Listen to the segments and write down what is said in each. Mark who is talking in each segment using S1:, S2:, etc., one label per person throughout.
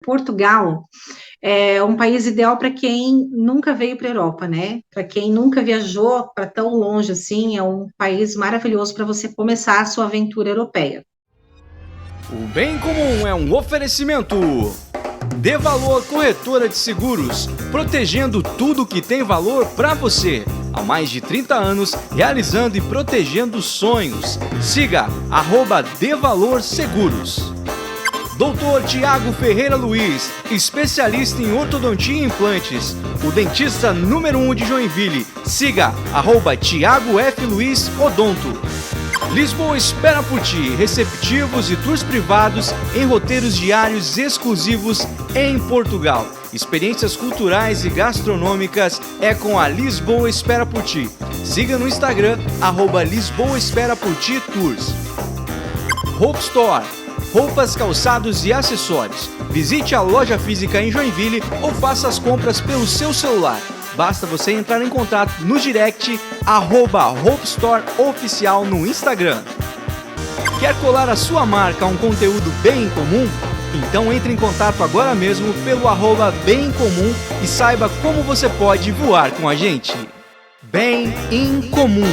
S1: Portugal é um país ideal para quem nunca veio para a Europa, né? Para quem nunca viajou para tão longe assim, é um país maravilhoso para você começar a sua aventura europeia.
S2: O Bem Comum é um oferecimento. Dê Valor Corretora de Seguros, protegendo tudo que tem valor para você. Há mais de 30 anos, realizando e protegendo sonhos. Siga @Dê Valor Seguros. Doutor Tiago Ferreira Luiz, especialista em ortodontia e implantes. O dentista número 1 de Joinville. Siga @Tiago F. Luiz Odonto. Lisboa espera por ti, receptivos e tours privados em roteiros diários exclusivos em Portugal. Experiências culturais e gastronômicas é com a Lisboa Espera por Ti. Siga no Instagram, @Lisboa Espera por Ti Tours. Hope Store, roupas, calçados e acessórios. Visite a loja física em Joinville ou faça as compras pelo seu celular. Basta você entrar em contato no direct @Hope Store Oficial no Instagram. Quer colar a sua marca a um conteúdo bem em comum? Então entre em contato agora mesmo pelo @Bem em Comum e saiba como você pode voar com a gente. Bem em Comum.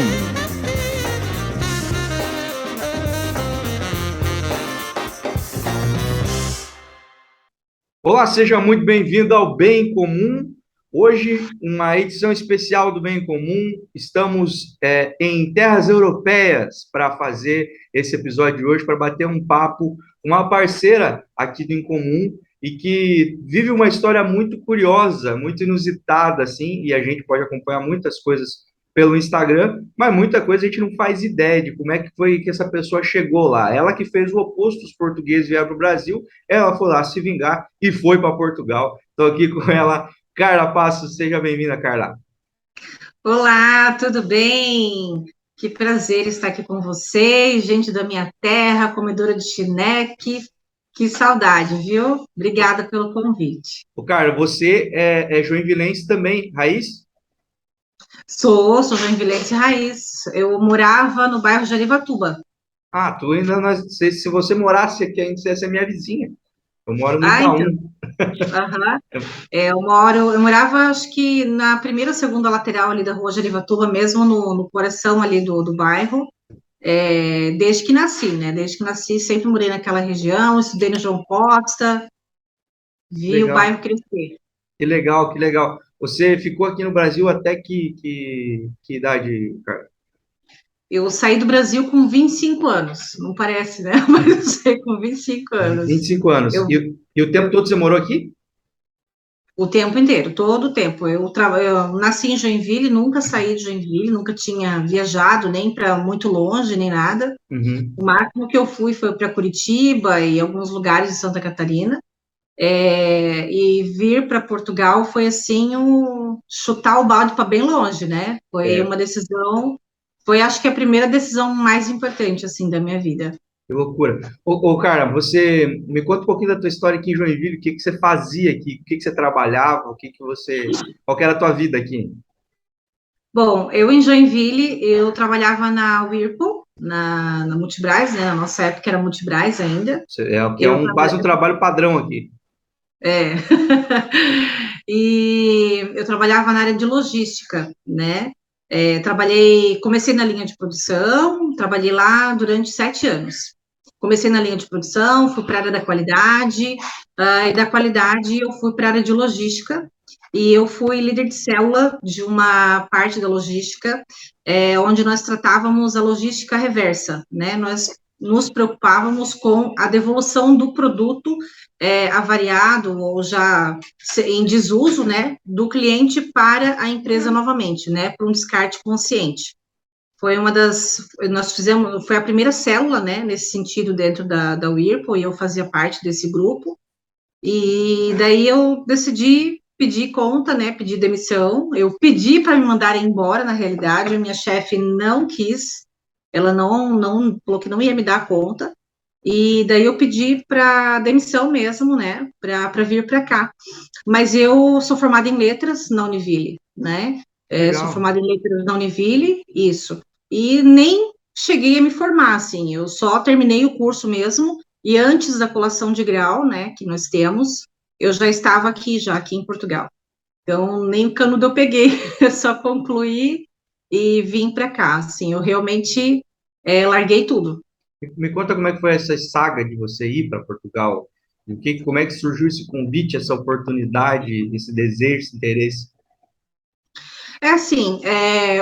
S3: Olá, seja muito bem-vindo ao Bem em Comum. Hoje, uma edição especial do Bem em Comum. Estamos em terras europeias para fazer esse episódio de hoje, para bater um papo com uma parceira aqui do Em Comum e que vive uma história muito curiosa, muito inusitada, assim, e a gente pode acompanhar muitas coisas pelo Instagram, mas muita coisa a gente não faz ideia de como é que foi que essa pessoa chegou lá. Ela que fez o oposto, os portugueses vieram para o Brasil, ela foi lá se vingar e foi para Portugal. Estou aqui com ela, Carla Passos. Seja bem-vinda, Carla.
S1: Olá, tudo bem? Que prazer estar aqui com vocês, gente da minha terra, comedora de chineque. Que saudade, viu? Obrigada pelo convite.
S3: Ô, Carla, você é joinvilense também, raiz?
S1: Sou joinvilense raiz. Eu morava no bairro de Arivatuba.
S3: Ah, tu ainda não, se você morasse aqui, ainda você ia ser minha vizinha. Eu moro no
S1: Ah, então.
S3: Itaú.
S1: Aham. Eu morava, acho que na primeira ou segunda lateral ali da rua Jarivatuba, mesmo no coração ali do bairro, desde que nasci, né? Desde que nasci, sempre morei naquela região, estudei no João Costa, vi o
S3: Legal,
S1: bairro crescer.
S3: que legal, que legal. Você ficou aqui no Brasil até que idade, Carla?
S1: Eu saí do Brasil com 25 anos, não parece, né? Mas eu saí com 25 anos.
S3: 25 anos.
S1: Eu,
S3: E o tempo todo você morou aqui?
S1: o tempo inteiro, todo o tempo. Eu nasci em Joinville, nunca saí de Joinville, nunca tinha viajado nem para muito longe, nem nada.
S3: Uhum.
S1: O máximo que eu fui foi para Curitiba e alguns lugares de Santa Catarina. E vir para Portugal foi assim chutar o balde para bem longe, né? Foi
S3: É,
S1: uma decisão, foi acho que a primeira decisão mais importante assim da minha vida.
S3: que loucura. Ô, Carla, você me conta um pouquinho da tua história aqui em Joinville, o que que você fazia aqui, o que que você trabalhava, qual que era a tua vida aqui?
S1: Bom, eu em Joinville, eu trabalhava na Whirlpool, na Multibras, né? Na nossa época era Multibras ainda.
S3: É o que é
S1: Eu
S3: quase um trabalho padrão aqui.
S1: é. E eu trabalhava na área de logística, né? Comecei na linha de produção, trabalhei lá durante 7 anos. Comecei na linha de produção, fui para a área da qualidade, e da qualidade eu fui para a área de logística, e eu fui líder de célula de uma parte da logística, onde nós tratávamos a logística reversa, né? Nós nos preocupávamos com a devolução do produto avariado ou já em desuso, né, do cliente para a empresa novamente, né, para um descarte consciente. Nós fizemos, foi a primeira célula, né, nesse sentido dentro da Whirlpool, e eu fazia parte desse grupo, e daí eu decidi pedir conta, né, pedir demissão, eu pedi para me mandarem embora, na realidade, a minha chefe não quis, ela não falou que não ia me dar conta, e daí eu pedi para demissão mesmo, né, para vir para cá. Mas eu sou formada em letras na Univille, né? Sou
S3: Legal.
S1: formada em letras na Univille, isso. E nem cheguei a me formar, assim, eu só terminei o curso mesmo, e antes da colação de grau, né, que nós temos, eu já estava aqui em Portugal. Então, nem o canudo eu peguei, eu só concluí e vim para cá. Assim, eu realmente larguei tudo.
S3: Me conta como é que foi essa saga de você ir para Portugal. Como é que surgiu esse convite, essa oportunidade, esse desejo, esse interesse?
S1: É assim,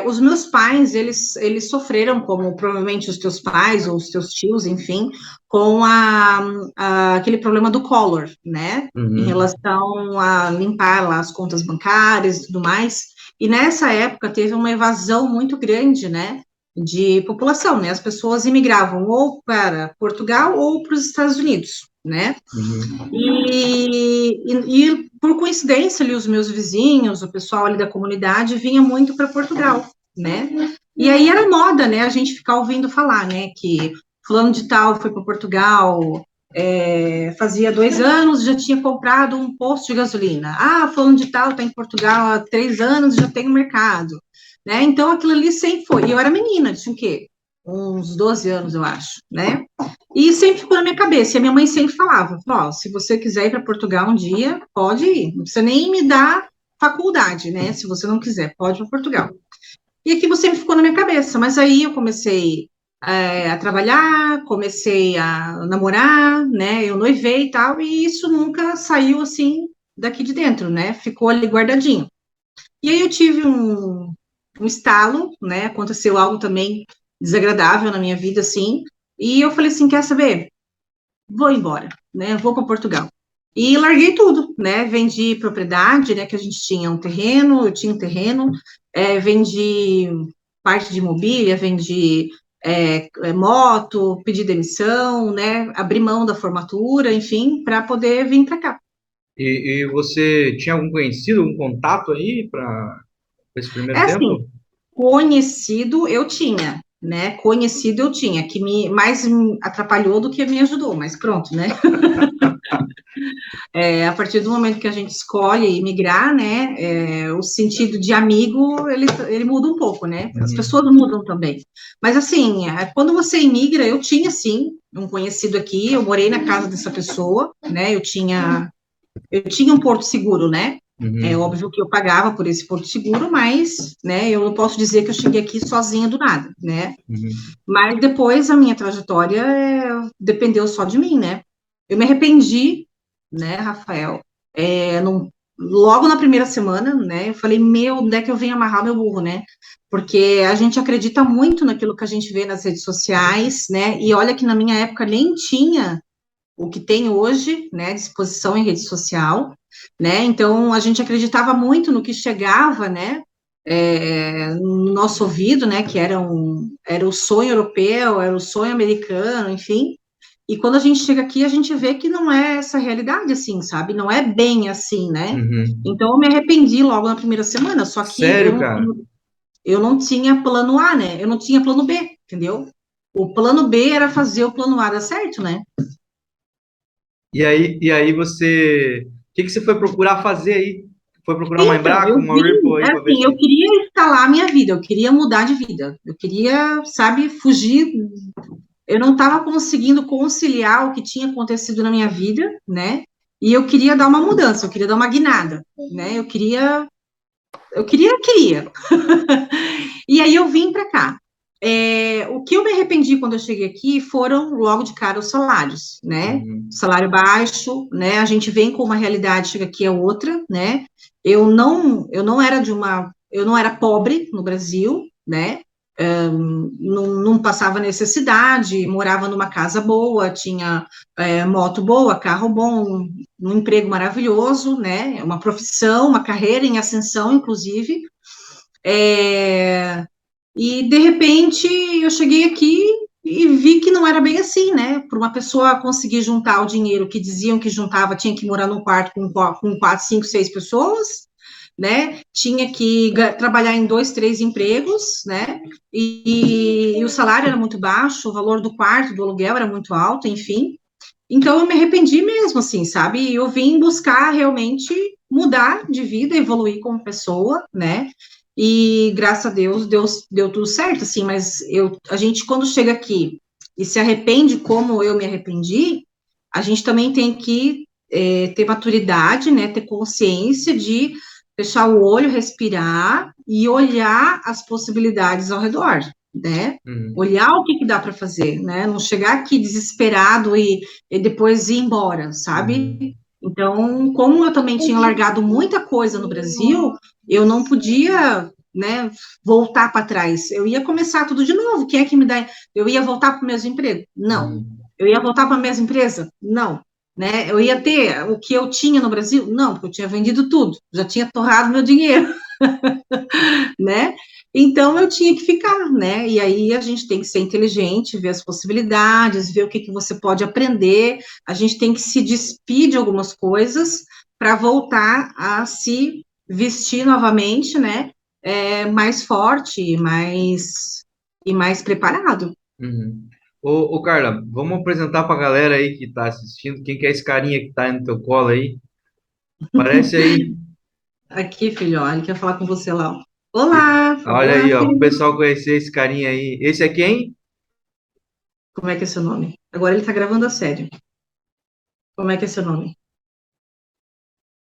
S1: os meus pais, eles sofreram, como provavelmente os teus pais ou os teus tios, enfim, com aquele problema do Collor, né? Em
S3: Uhum.
S1: relação a limpar lá as contas bancárias e tudo mais. E nessa época teve uma evasão muito grande, né? De população, né? As pessoas imigravam ou para Portugal ou para os Estados Unidos, né?
S3: Uhum.
S1: E por coincidência, ali, os meus vizinhos, o pessoal ali da comunidade, vinha muito para Portugal, né? E aí era moda, né? A gente ficar ouvindo falar, né? Que fulano de tal foi para Portugal, fazia 2 anos, já tinha comprado um posto de gasolina. Ah, fulano de tal está em Portugal há 3 anos, já tem um mercado, né? Então aquilo ali sempre foi. E eu era menina, tinha o quê? Uns 12 anos, eu acho, né? E sempre ficou na minha cabeça. E a minha mãe sempre falava: ó, se você quiser ir para Portugal um dia, pode ir. Não precisa nem me dar faculdade, né? Se você não quiser, pode ir para Portugal. E aquilo sempre ficou na minha cabeça. Mas aí eu comecei a trabalhar, comecei a namorar, né? Eu noivei e tal, e isso nunca saiu assim daqui de dentro, né? Ficou ali guardadinho. E aí eu tive um estalo, né? Aconteceu algo também desagradável na minha vida, assim. E eu falei assim: quer saber? Vou embora, né? Vou para Portugal. E larguei tudo, né? Vendi propriedade, né? Que a gente tinha um terreno, eu tinha um terreno, vendi parte de mobília, vendi moto, pedi demissão, né? Abri mão da formatura, enfim, para poder vir para cá.
S3: E você tinha algum conhecido, algum contato aí para esse
S1: É
S3: primeiro
S1: assim,
S3: tempo?
S1: conhecido eu tinha, né? Conhecido eu tinha, que mais me atrapalhou do que me ajudou, mas pronto, né? A partir do momento que a gente escolhe imigrar, né, o sentido de amigo, ele muda um pouco, né? As
S3: Uhum.
S1: pessoas mudam também. Mas, assim, quando você imigra, eu tinha, sim, um conhecido aqui, eu morei na casa dessa pessoa, né? Eu tinha um porto seguro, né? É
S3: Uhum.
S1: óbvio que eu pagava por esse porto seguro, mas, né, eu não posso dizer que eu cheguei aqui sozinha do nada, né?
S3: Uhum.
S1: Mas depois a minha trajetória dependeu só de mim, né? Eu me arrependi, né, Rafael? Logo na primeira semana, né? Eu falei: meu, onde é que eu venho amarrar meu burro, né? Porque a gente acredita muito naquilo que a gente vê nas redes sociais, né? E olha que na minha época nem tinha o que tem hoje, né? Disposição em rede social, né? Então a gente acreditava muito no que chegava, né? No nosso ouvido, né, que era o sonho europeu, era o sonho americano, enfim. E quando a gente chega aqui, a gente vê que não é essa realidade assim, sabe? Não é bem assim, né?
S3: Uhum.
S1: Então eu me arrependi logo na primeira semana, só que
S3: Sério, cara?
S1: eu não tinha plano A, né? Eu não tinha plano B, entendeu? O plano B era fazer o plano A dar certo, né?
S3: E aí o que você foi procurar fazer aí? Foi procurar uma
S1: Então,
S3: Embraco,
S1: eu
S3: uma
S1: vim,
S3: Ripple aí para ver
S1: assim, eu
S3: se...
S1: queria escalar a minha vida, eu queria mudar de vida, eu queria, sabe, fugir. Eu não estava conseguindo conciliar o que tinha acontecido na minha vida, né? E eu queria dar uma mudança, eu queria dar uma guinada, né? Eu queria. E aí eu vim para cá. O que eu me arrependi quando eu cheguei aqui foram logo de cara os salários, né?
S3: Uhum.
S1: Salário baixo, né? A gente vem com uma realidade, chega aqui é outra, né? Eu não era pobre no Brasil, né? Não passava necessidade, morava numa casa boa, tinha moto boa, carro bom, um emprego maravilhoso, né? Uma profissão, uma carreira em ascensão, inclusive. É, e de repente eu cheguei aqui e vi que não era bem assim, né? Para uma pessoa conseguir juntar o dinheiro que diziam que juntava, tinha que morar num quarto com 4, 5, 6 pessoas, né? Tinha que trabalhar em 2, 3 empregos, né? E o salário era muito baixo, o valor do quarto, do aluguel era muito alto, enfim. Então eu me arrependi mesmo, assim, sabe? E eu vim buscar realmente mudar de vida, evoluir como pessoa, né? E graças a Deus deu tudo certo, assim, mas a gente, quando chega aqui e se arrepende como eu me arrependi, a gente também tem que ter maturidade, né, ter consciência de fechar o olho, respirar e olhar as possibilidades ao redor, né? Olhar o que dá para fazer, né? Não chegar aqui desesperado e depois ir embora, sabe? Então, como eu também tinha largado muita coisa no Brasil, eu não podia, né, voltar para trás. Eu ia começar tudo de novo. Quem é que me dá? Eu ia voltar para o mesmo emprego? Não. Eu ia voltar para a mesma empresa? Não. Né? Eu ia ter o que eu tinha no Brasil? Não, porque eu tinha vendido tudo, já tinha torrado meu dinheiro, né? Então eu tinha que ficar, né? E aí a gente tem que ser inteligente, ver as possibilidades, ver o que você pode aprender. A gente tem que se despir de algumas coisas para voltar a se vestir novamente, né? Mais forte e mais preparado.
S3: Ô, Carla, vamos apresentar para a galera aí que está assistindo, quem que é esse carinha que está aí no teu colo aí? Parece aí.
S1: Aqui, filho, ó, ele quer falar com você lá. Olá!
S3: Olha
S1: Olá,
S3: aí, ó, o
S1: filho.
S3: pessoal conhecer esse carinha aí. Esse é quem?
S1: Como é que é seu nome? Agora ele tá gravando a sério. Como é que é seu nome?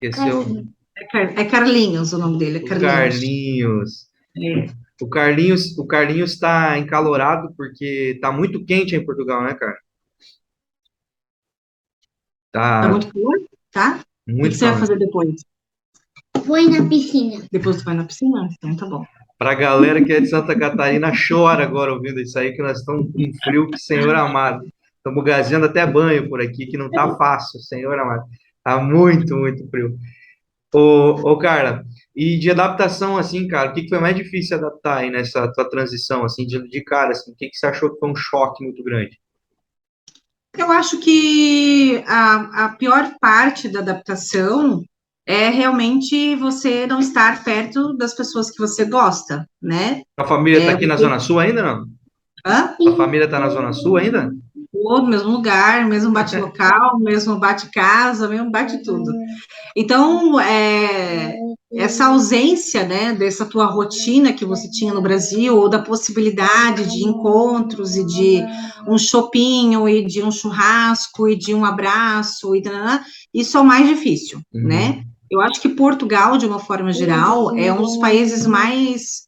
S3: Esse é
S1: É Carlinhos o nome dele, é
S3: o
S1: Carlinhos.
S3: Carlinhos.
S1: É.
S3: O Carlinhos está encalorado porque está muito quente em Portugal, né, cara?
S1: Tá
S3: Tá
S1: muito calor? Tá? O que
S3: muito
S1: você vai
S3: calor.
S1: fazer depois?
S4: Vou ir na piscina.
S1: Depois você vai na piscina? Então tá bom.
S3: Para a galera que é de Santa Catarina, chora agora ouvindo isso aí, que nós estamos com um frio que, Senhor amado. Estamos gazeando até banho por aqui, que não tá fácil, Senhor amado. Tá muito, muito frio. Ô, Carla, e de adaptação, assim, cara, o que foi mais difícil adaptar aí nessa tua transição, assim, de cara, assim, o que você achou que foi um choque muito grande?
S1: Eu acho que a pior parte da adaptação é realmente você não estar perto das pessoas que você gosta, né?
S3: A família tá aqui na Zona Sul ainda, não?
S1: Hã?
S3: A família tá na Zona Sul ainda?
S1: Todo mesmo lugar, mesmo bate-local, mesmo bate-casa, mesmo bate-tudo. Então, essa ausência, né, dessa tua rotina que você tinha no Brasil, ou da possibilidade de encontros e de um chopinho, e de um churrasco, e de um abraço, e tarará, isso é o mais difícil, né? Eu acho que Portugal, de uma forma geral, é um dos países mais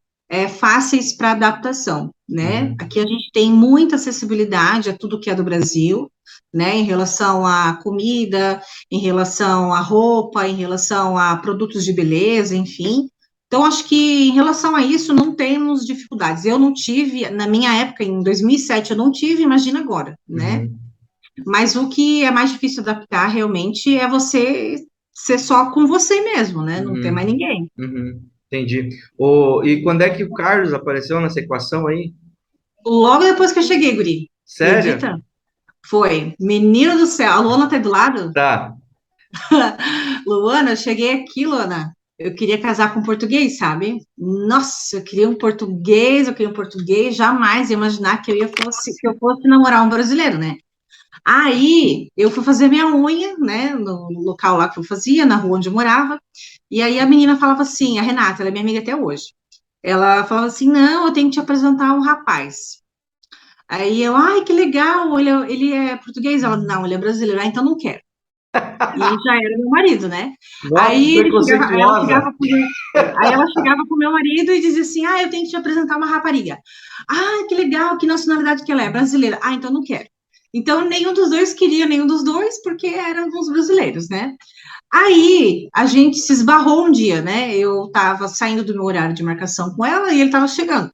S1: fáceis para adaptação, né? Aqui a gente tem muita acessibilidade a tudo que é do Brasil, né? Em relação à comida, em relação à roupa, em relação a produtos de beleza, enfim. Então, acho que em relação a isso não temos dificuldades. Eu não tive, na minha época, em 2007, eu não tive, imagina agora, né? Mas o que é mais difícil adaptar realmente é você ser só com você mesmo, né? Não ter mais ninguém.
S3: Entendi. E quando é que o Carlos apareceu nessa equação aí?
S1: Logo depois que eu cheguei, guri,
S3: Sério?
S1: acredita? Foi. Menino do céu, a Luana tá aí do lado?
S3: Tá.
S1: Luana, eu cheguei aqui, Luana. Eu queria casar com um português, sabe? Nossa, eu queria um português, jamais ia imaginar que eu fosse namorar um brasileiro, né? Aí eu fui fazer minha unha, né, no local lá que eu fazia, na rua onde eu morava, e aí a menina falava assim, a Renata, ela é minha amiga até hoje. Ela falava assim: não, eu tenho que te apresentar um rapaz. Aí eu, ai, que legal, ele é português? Ela, não, ele é brasileiro, ah, então não quero. E já era meu marido, né?
S3: Nossa, preconceituosa.
S1: Aí ela chegava com o meu marido e dizia assim: ah, eu tenho que te apresentar uma rapariga. Ah, que legal, que nacionalidade que ela é? Brasileira. Ah, então não quero. Então nenhum dos dois queria nenhum dos dois, porque eram os brasileiros, né? Aí a gente se esbarrou um dia, né? Eu estava saindo do meu horário de marcação com ela e ele estava chegando.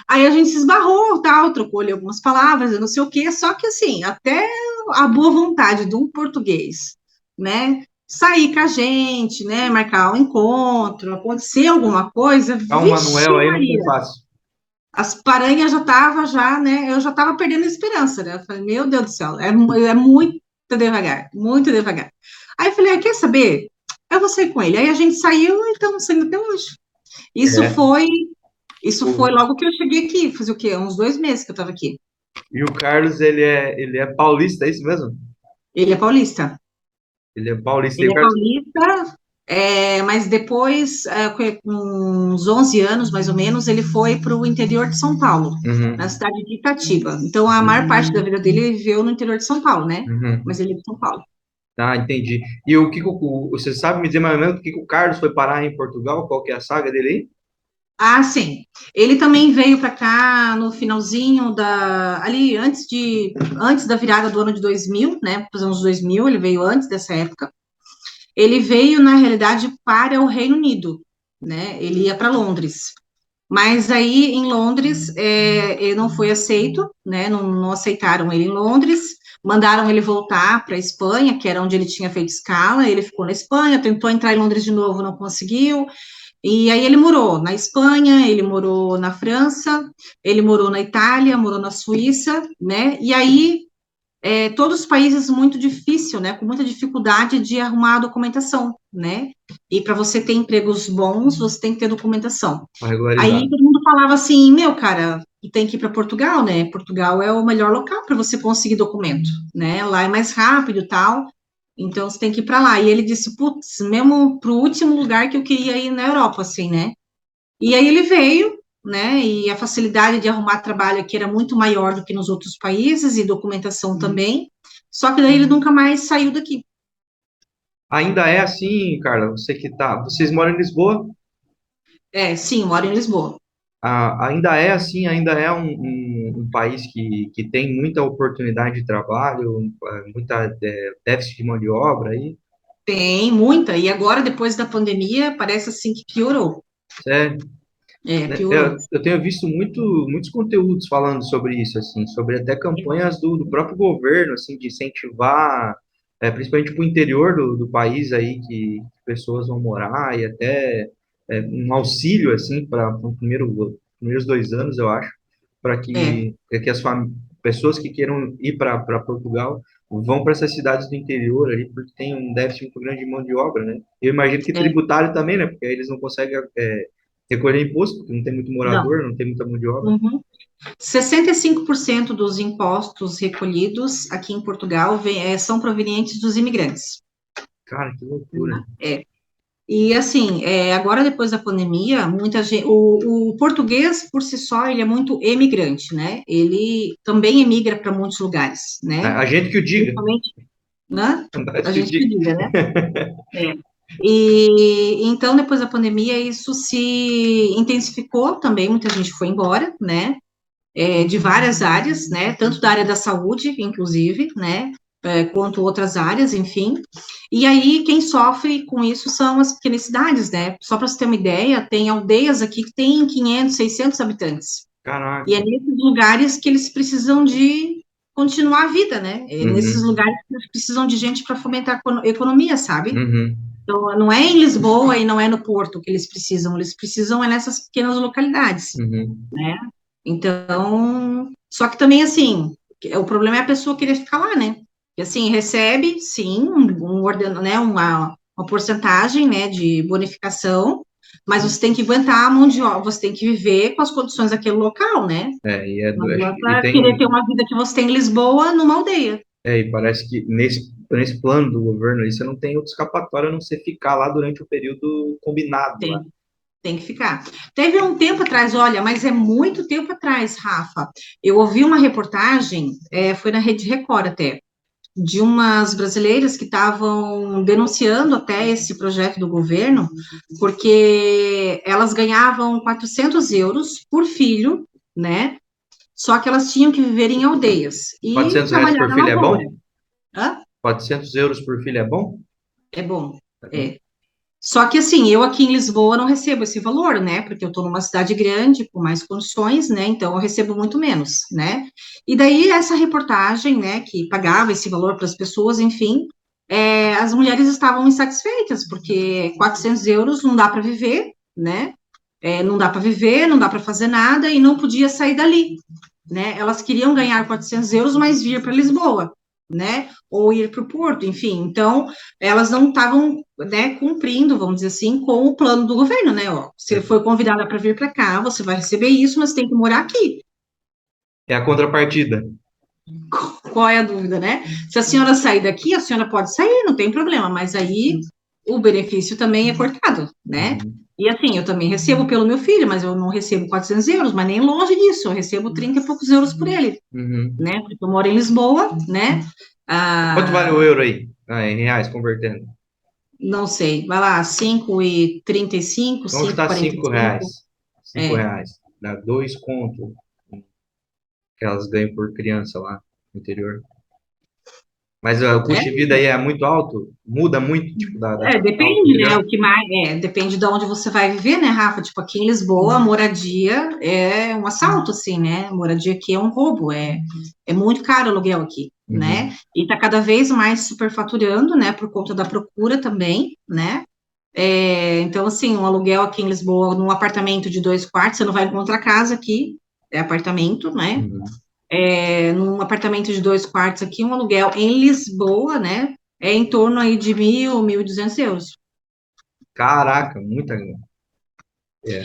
S1: Aí a gente se esbarrou, tal, trocou ali algumas palavras, eu não sei o quê, só que assim, até a boa vontade de um português, né, sair com a gente, né, marcar um encontro, acontecer alguma coisa,
S3: Ah, o
S1: vixe
S3: Manuel aí não foi
S1: Maria,
S3: fácil.
S1: as paranhas já, né, eu já estava perdendo a esperança, né, eu falei, meu Deus do céu, é muito devagar, muito devagar. Aí eu falei, ah, quer saber? Eu vou sair com ele. Aí a gente saiu e estamos saindo até hoje. Isso
S3: É.
S1: foi isso foi logo que eu cheguei aqui, fazia o quê? Uns 2 meses que eu estava aqui.
S3: E o Carlos, ele é paulista, é isso mesmo?
S1: Ele é paulista.
S3: Ele é paulista. E
S1: Ele
S3: o
S1: é
S3: Carlos,
S1: paulista, Mas depois, com uns 11 anos, mais ou menos, ele foi para o interior de São Paulo, na cidade de Itatiba. Então, a maior parte da vida dele ele viveu no interior de São Paulo, né? Mas ele é de São Paulo.
S3: Tá, entendi. E o que você sabe me dizer mais ou menos o que o Carlos foi parar em Portugal? Qual que é a saga dele aí?
S1: Ah, sim. Ele também veio para cá no finalzinho ali antes da virada do ano de 2000, né? Dos anos 2000, ele veio antes dessa época. Ele veio, na realidade, para o Reino Unido, né? Ele ia para Londres. Mas aí, em Londres, ele não foi aceito, né? Não aceitaram ele em Londres, mandaram ele voltar para a Espanha, que era onde ele tinha feito escala. Ele ficou na Espanha, tentou entrar em Londres de novo, não conseguiu. E aí ele morou na Espanha, ele morou na França, ele morou na Itália, morou na Suíça, né? E aí todos os países muito difícil, né? Com muita dificuldade de arrumar a documentação, né? E para você ter empregos bons, você tem que ter documentação. Aí todo mundo falava assim, meu, cara, tu tem que ir para Portugal, né? Portugal é o melhor local para você conseguir documento, né? Lá é mais rápido e tal. Então você tem que ir para lá. E ele disse, putz, mesmo pro último lugar que eu queria ir na Europa, assim, né? E aí ele veio, né? E a facilidade de arrumar trabalho aqui era muito maior do que nos outros países, e documentação também. Só que daí ele nunca mais saiu daqui.
S3: Ainda é assim, Carla, vocês moram em Lisboa?
S1: Sim, mora em Lisboa.
S3: Ainda é assim, ainda é um país que tem muita oportunidade de trabalho, muita déficit de mão de obra aí.
S1: Tem muita, e agora, depois da pandemia, parece assim que piorou.
S3: Sério.
S1: Piorou.
S3: Eu tenho visto muitos conteúdos falando sobre isso, assim, sobre até campanhas do próprio governo, assim, de incentivar, principalmente para o interior do país aí, que pessoas vão morar, e até um auxílio, assim, para os primeiros 2 anos, eu acho, para
S1: É,
S3: que pessoas que queiram ir para Portugal vão para essas cidades do interior ali, porque tem um déficit muito grande de mão de obra, né? Eu imagino que
S1: é.
S3: tributário também, né? Porque aí eles não conseguem recolher imposto, porque não tem muito
S1: Não.
S3: morador, não tem muita mão de obra.
S1: Uhum. 65% dos impostos recolhidos aqui em Portugal são provenientes dos imigrantes.
S3: Cara, que loucura.
S1: É. E assim, agora depois da pandemia, muita gente, o português por si só, ele é muito emigrante, né? Ele também emigra para muitos lugares, né?
S3: A gente que o diga.
S1: Principalmente, né?
S3: A
S1: A
S3: gente que o
S1: gente que
S3: diga.
S1: diga, né? É. E então, depois da pandemia, isso se intensificou também, muita gente foi embora, né? De várias áreas, né? Tanto da área da saúde, inclusive, né? Quanto outras áreas, enfim. E aí, quem sofre com isso são as pequenas cidades, né? Só para você ter uma ideia, tem aldeias aqui que tem 500, 600 habitantes.
S3: Caraca.
S1: E é nesses lugares que eles precisam de continuar a vida, né? É nesses
S3: Uhum.
S1: lugares que eles precisam de gente para fomentar a economia, sabe?
S3: Uhum.
S1: Então, não é em Lisboa e não é no Porto que eles precisam nessas pequenas localidades,
S3: Uhum.
S1: né? Então, só que também, assim, o problema é a pessoa querer ficar lá, né? E, assim, recebe, sim, né, uma porcentagem, né, de bonificação, mas você tem que aguentar a mão de obra, você tem que viver com as condições daquele local, né? Não
S3: E
S1: adianta querer
S3: tem,
S1: ter uma vida que você tem em Lisboa numa aldeia.
S3: e parece que nesse plano do governo aí, você não tem outra escapatória a não ser ficar lá durante o período combinado lá.
S1: Tem que ficar. Teve um tempo atrás, olha, mas é muito tempo atrás, Rafa. Eu ouvi uma reportagem, foi na Rede Record até, de umas brasileiras que estavam denunciando até esse projeto do governo, porque elas ganhavam 400 euros por filho, né? Só que elas tinham que viver em aldeias e
S3: 400 reais
S1: trabalhar
S3: por
S1: na
S3: filho é
S1: lavoura.
S3: bom?
S1: Hã?
S3: 400 euros por filho é bom?
S1: É bom.
S3: É bom.
S1: É. Só que assim, eu aqui em Lisboa não recebo esse valor, né? Porque eu estou numa cidade grande, com mais condições, né? Então eu recebo muito menos, né? E daí essa reportagem, né, que pagava esse valor para as pessoas, enfim, as mulheres estavam insatisfeitas, porque 400 euros não dá para viver, né? Não dá para viver, não dá para fazer nada e não podia sair dali, né? Elas queriam ganhar 400 euros, mas vir para Lisboa, né? Ou ir para o Porto, enfim. Então, elas não estavam, né, cumprindo, vamos dizer assim, com o plano do governo, né? Ó, você foi convidada para vir para cá, você vai receber isso, mas tem que morar aqui.
S3: É a contrapartida.
S1: Qual é a dúvida, né? Se a senhora sair daqui, a senhora pode sair, não tem problema, mas aí o benefício também é cortado, né? E assim, eu também recebo pelo meu filho, mas eu não recebo 400 euros, mas nem longe disso, eu recebo 30 e poucos euros por ele, né? Porque eu moro em Lisboa, né?
S3: Quanto vale o euro aí? Em reais, convertendo.
S1: Não sei, vai lá, 5,35,
S3: Vamos chutar
S1: 5,45.
S3: Cinco reais. Dá 2 conto que elas ganham por criança lá no interior. Mas o custo de vida aí é muito alto? Muda muito, tipo, da capital pro
S1: Depende, né?
S3: interior?
S1: O que mais depende de onde você vai viver, né, Rafa? Tipo, aqui em Lisboa, a moradia é um assalto, assim, né? A moradia aqui é um roubo, é muito caro o aluguel aqui, né? E tá cada vez mais superfaturando, né? Por conta da procura também, né? Então, assim, um aluguel aqui em Lisboa, num apartamento de 2 quartos, você não vai encontrar casa aqui, é apartamento, né? Num apartamento de 2 quartos aqui, um aluguel em Lisboa, né? É em torno aí de 1.000, 1.200 euros.
S3: Caraca, muita grana.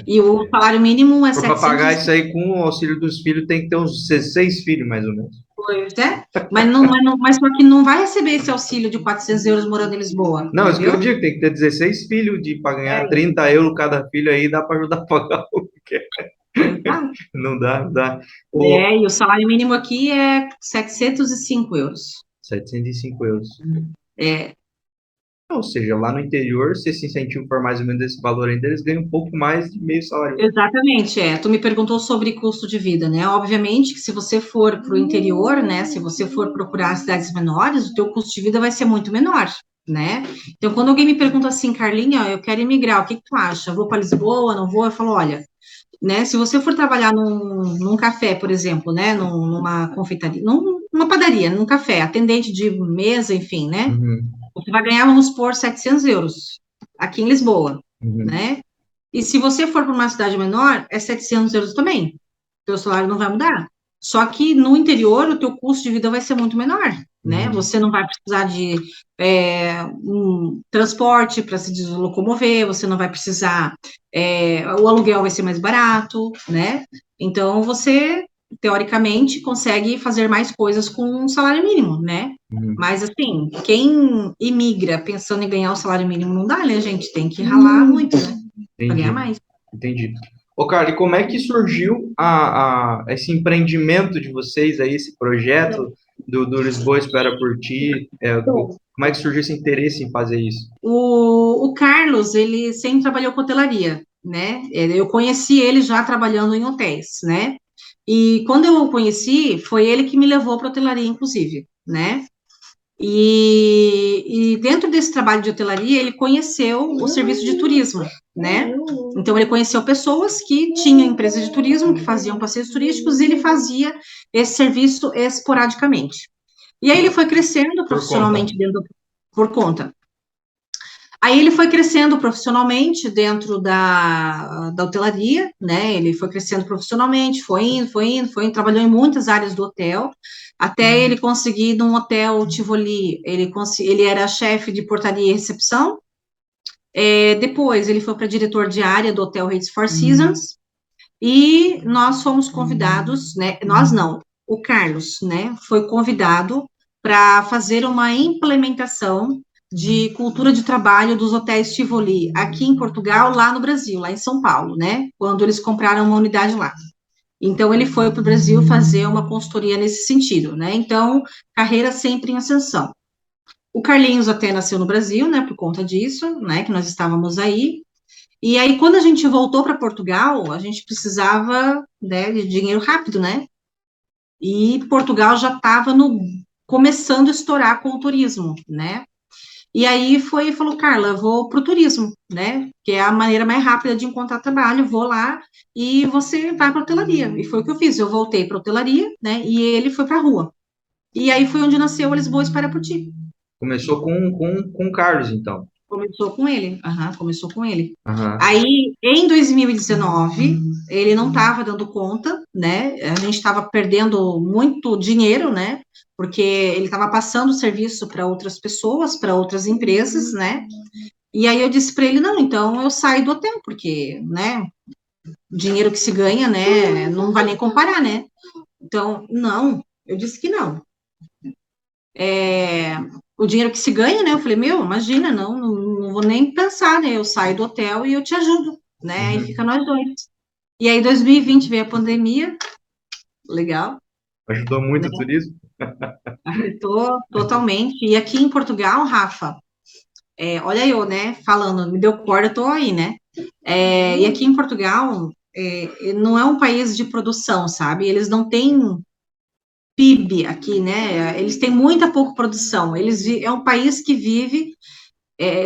S1: E o salário mínimo é
S3: Para pagar
S1: 700
S3: isso aí com o auxílio dos filhos, tem que ter uns 16 filhos, mais ou menos.
S1: euros, né? Mas só que não vai receber esse auxílio de 400 euros morando em Lisboa,
S3: Não, isso que eu
S1: entendeu?
S3: digo, tem que ter 16 filhos para ganhar 30 euros cada filho aí, dá para ajudar a pagar o que é.
S1: Exato.
S3: Não dá, não dá.
S1: E o salário mínimo aqui é 705 euros.
S3: 705 euros.
S1: É,
S3: Ou seja, lá no interior, se esse incentivo for mais ou menos esse valor ainda, eles ganham um pouco mais de meio salário.
S1: exatamente, Tu me perguntou sobre custo de vida, né? Obviamente que se você for para o interior, né? Se você for procurar cidades menores, o teu custo de vida vai ser muito menor, né? Então, quando alguém me pergunta assim, Carlinha, eu quero emigrar, o que que tu acha? Vou para Lisboa, não vou? Eu falo, olha, né? Se você for trabalhar num café, por exemplo, né? Numa confeitaria, numa padaria, num café, atendente de mesa, enfim, né? Você vai ganhar, vamos supor, 700 euros aqui em Lisboa, né? E se você for para uma cidade menor, é 700 euros também. Teu salário não vai mudar. Só que no interior, o teu custo de vida vai ser muito menor, né? Você não vai precisar de um transporte para se locomover, você não vai precisar, o aluguel vai ser mais barato, né? Então, você, teoricamente, consegue fazer mais coisas com um salário mínimo, né? Mas, assim, quem imigra pensando em ganhar o salário mínimo não dá, né, gente? Tem que ralar muito, né? Para ganhar mais.
S3: Entendi. Ô, cara, e como é que surgiu esse empreendimento de vocês aí, esse projeto do Lisboa Espera por Ti? Como é que surgiu esse interesse em fazer isso?
S1: O Carlos, ele sempre trabalhou com hotelaria, né? Eu conheci ele já trabalhando em hotéis, né? E quando eu o conheci, foi ele que me levou para hotelaria, inclusive, né? E dentro desse trabalho de hotelaria, ele conheceu o serviço de turismo, né? Então, ele conheceu pessoas que tinham empresas de turismo, que faziam passeios turísticos, e ele fazia esse serviço esporadicamente. E aí ele foi crescendo profissionalmente por conta. Aí ele foi crescendo profissionalmente dentro da hotelaria, né? Ele foi crescendo profissionalmente, foi indo, trabalhou em muitas áreas do hotel, até ele conseguir num hotel Tivoli, ele era chefe de portaria e recepção. Depois ele foi para diretor de área do Hotel Ritz Four Seasons, e nós fomos convidados, né? Nós não, o Carlos, né? Foi convidado para fazer uma implementação de cultura de trabalho dos hotéis Tivoli aqui em Portugal, lá no Brasil, lá em São Paulo, né? Quando eles compraram uma unidade lá. Então, ele foi para o Brasil fazer uma consultoria nesse sentido, né? Então, carreira sempre em ascensão. O Carlinhos até nasceu no Brasil, né? Por conta disso, né? Que nós estávamos aí. E aí, quando a gente voltou para Portugal, a gente precisava, né, de dinheiro rápido, né? E Portugal já estava começando a estourar com o turismo, né? E aí falou, Carla, eu vou para o turismo, né? Que é a maneira mais rápida de encontrar trabalho, vou lá e você vai para a hotelaria. E foi o que eu fiz, eu voltei para a hotelaria, né? E ele foi para a rua. E aí foi onde nasceu a Lisboa Espera por Ti.
S3: Começou com o Carlos, então.
S1: Começou com ele, começou com ele.
S3: Aham.
S1: Aí, em 2019, ele não estava dando conta, né? A gente estava perdendo muito dinheiro, né? Porque ele estava passando o serviço para outras pessoas, para outras empresas, né? E aí eu disse para ele, não, então eu saio do hotel, porque, né? Dinheiro que se ganha, né? Não vai nem comparar, né? Então, não, eu disse que não. O dinheiro que se ganha, né? Eu falei, meu, imagina, não não vou nem pensar, né? Eu saio do hotel e eu te ajudo, né? Aí fica nós dois. E aí, 2020 veio a pandemia, legal,
S3: Ajudou muito
S1: né?
S3: o turismo?
S1: Afetou totalmente. E aqui em Portugal, Rafa, olha eu, né, falando, me deu corda, eu tô aí, né? E aqui em Portugal, não é um país de produção, sabe? Eles não têm PIB aqui, né? Eles têm muita pouca produção. É um país que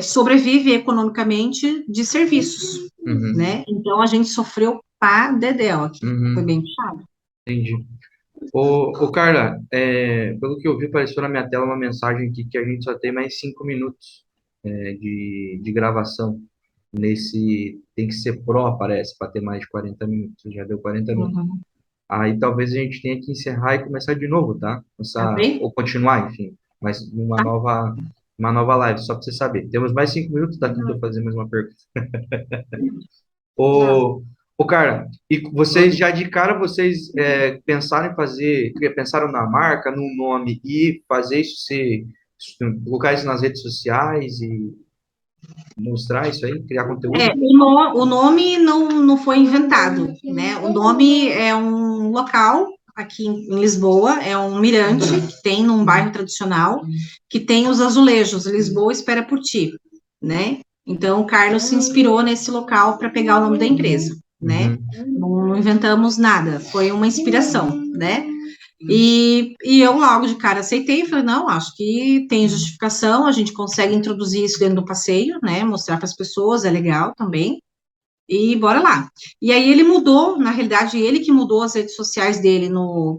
S1: sobrevive economicamente de serviços,
S3: Uhum,
S1: né? Então a gente sofreu pá dedéu aqui. Foi
S3: uhum,
S1: bem puxado.
S3: entendi. Ô, Carla, pelo que eu vi, apareceu na minha tela uma mensagem aqui que a gente só tem mais 5 minutos de gravação. Tem que ser pro, aparece, para ter mais de 40 minutos. Já deu 40 minutos.
S1: Uhum.
S3: Aí talvez a gente tenha que encerrar e começar de novo, tá?
S1: Tá bem?
S3: Ou continuar, enfim, mas uma nova live, só para você saber. Temos mais 5 minutos, dá tempo de eu fazer mais uma pergunta.
S1: Tá.
S3: Ô, cara, e vocês já de cara, vocês pensaram em fazer, pensaram na marca, no nome e fazer isso colocar isso nas redes sociais e mostrar isso aí, criar conteúdo?
S1: O nome não foi inventado, né? O nome é um local aqui em Lisboa, é um mirante que tem num bairro tradicional, que tem os azulejos, Lisboa espera por ti, né? Então, o Carlos se inspirou nesse local para pegar o nome da empresa, né?
S3: Uhum,
S1: Não inventamos nada, foi uma inspiração, né? E eu logo de cara aceitei, falei, não, acho que tem justificação, a gente consegue introduzir isso dentro do passeio, né, mostrar para as pessoas, é legal também, e bora lá. E aí ele mudou, na realidade, ele que mudou as redes sociais dele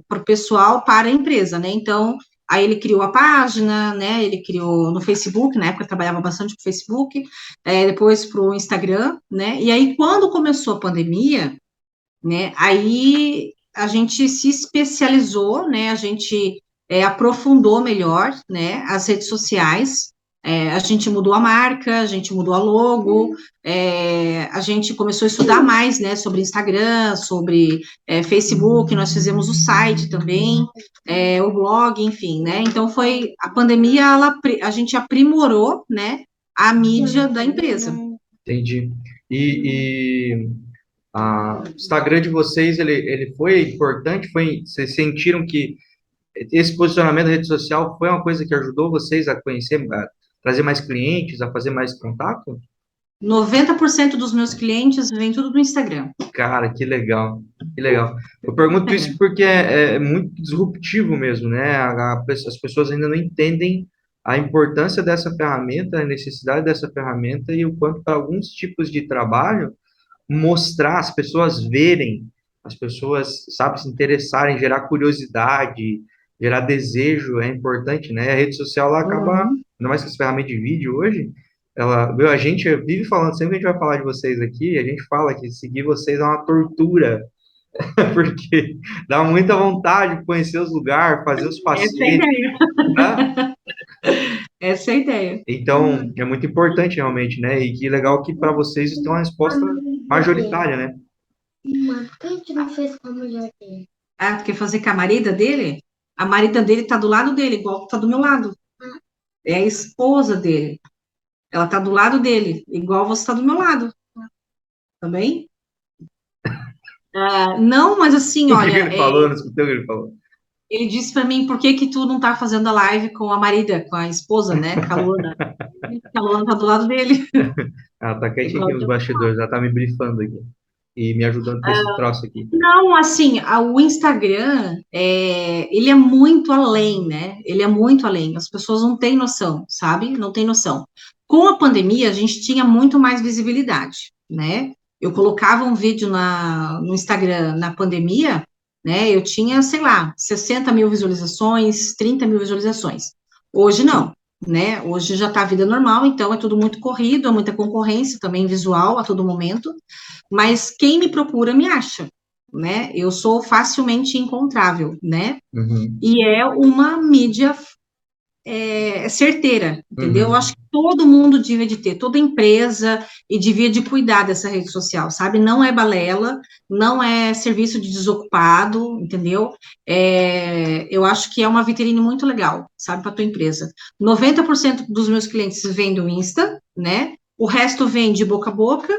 S1: para o pessoal para a empresa, né, então, aí ele criou a página, né, ele criou no Facebook, na época eu trabalhava bastante com o Facebook, depois para o Instagram, né, e aí quando começou a pandemia, né? Aí a gente se especializou, né? A gente aprofundou melhor, né? As redes sociais. A gente mudou a marca, a gente mudou a logo, a gente começou a estudar mais, né? Sobre Instagram, sobre Facebook. Nós fizemos o site também, o blog, enfim, né? Então foi a pandemia, a gente aprimorou, né? A mídia da empresa.
S3: entendi. E o Instagram de vocês, ele foi importante? Vocês sentiram que esse posicionamento na rede social foi uma coisa que ajudou vocês a conhecer, a trazer mais clientes, a fazer mais contato?
S1: 90% dos meus clientes vêm tudo do Instagram.
S3: Cara, que legal, que legal. Eu pergunto isso porque é muito disruptivo mesmo, né? As pessoas ainda não entendem a importância dessa ferramenta, a necessidade dessa ferramenta e o quanto para alguns tipos de trabalho mostrar, as pessoas verem, as pessoas, sabe, se interessarem, gerar curiosidade, gerar desejo, é importante, né? A rede social, ela acaba,
S1: Uhum.
S3: ainda mais com essa ferramenta de vídeo hoje, a gente vive falando, sempre que a gente vai falar de vocês aqui, a gente fala que seguir vocês é uma tortura, porque dá muita vontade de conhecer os lugares, fazer os
S1: Essa é a
S3: passeios,
S1: ideia.
S3: né?
S1: Essa é a ideia.
S3: Então, é muito importante realmente, né? E que legal que para vocês isso tem uma resposta majoritária, né?
S4: Mas por que a gente não fez com a mulher dele?
S1: Ah, quer fazer com a marida dele? A marida dele tá do lado dele, igual que tá do meu lado. É a esposa dele. Ela tá do lado dele, igual você tá do meu lado. Também? Não, mas assim,
S3: O que que
S1: olha,
S3: ele falou? Eu não escutei o que ele falou.
S1: ele disse para mim, por que que tu não tá fazendo a live com a marida, com a esposa, né, com a Luana? A Luana tá do lado dele.
S3: Ela tá quietinha
S1: Igual
S3: aqui nos bastidores, ela tá me brifando aqui e me ajudando com esse troço aqui.
S1: Não, assim, o Instagram, ele é muito além, né? Ele é muito além. As pessoas não têm noção, sabe? Não têm noção. Com a pandemia, a gente tinha muito mais visibilidade, né? Eu colocava um vídeo no Instagram na pandemia, né? Eu tinha, sei lá, 60 mil visualizações, 30 mil visualizações. Hoje não, né? Hoje já tá a vida normal, então é tudo muito corrido, é muita concorrência também visual a todo momento. Mas quem me procura me acha, né? Eu sou facilmente encontrável, né?
S3: Uhum,
S1: E é uma mídia certeira, entendeu? Eu
S3: uhum,
S1: acho que todo mundo devia de ter, toda empresa, e devia de cuidar dessa rede social, sabe? Não é balela, não é serviço de desocupado, entendeu? Eu acho que é uma vitrine muito legal, sabe, para tua empresa. 90% dos meus clientes vêm do Insta, né? O resto vem de boca a boca,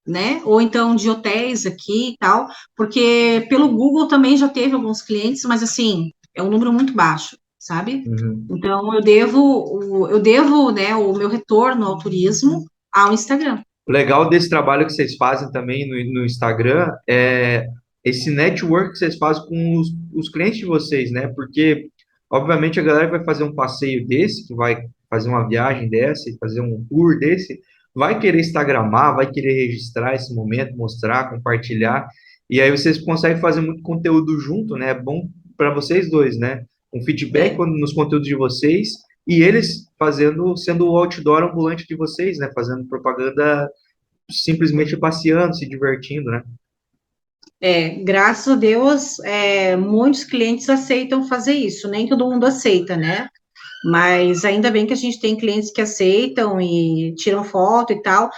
S1: né? Ou então de hotéis aqui e tal, porque pelo Google também já teve alguns clientes, mas assim, é um número muito baixo, sabe?
S3: Uhum.
S1: Então eu devo, né, o meu retorno ao turismo ao Instagram.
S3: O legal desse trabalho que vocês fazem também no Instagram é esse network que vocês fazem com os clientes de vocês, né? Porque, obviamente, a galera que vai fazer um passeio desse, que vai fazer uma viagem dessa e fazer um tour desse, vai querer instagramar, vai querer registrar esse momento, mostrar, compartilhar. E aí vocês conseguem fazer muito conteúdo junto, né? É bom para vocês dois, né? Um feedback
S1: É,
S3: nos conteúdos de vocês e eles fazendo, sendo o outdoor ambulante de vocês, né? Fazendo propaganda simplesmente passeando, se divertindo, né?
S1: graças a Deus, muitos clientes aceitam fazer isso, nem todo mundo aceita, né? Mas ainda bem que a gente tem clientes que aceitam e tiram foto e tal.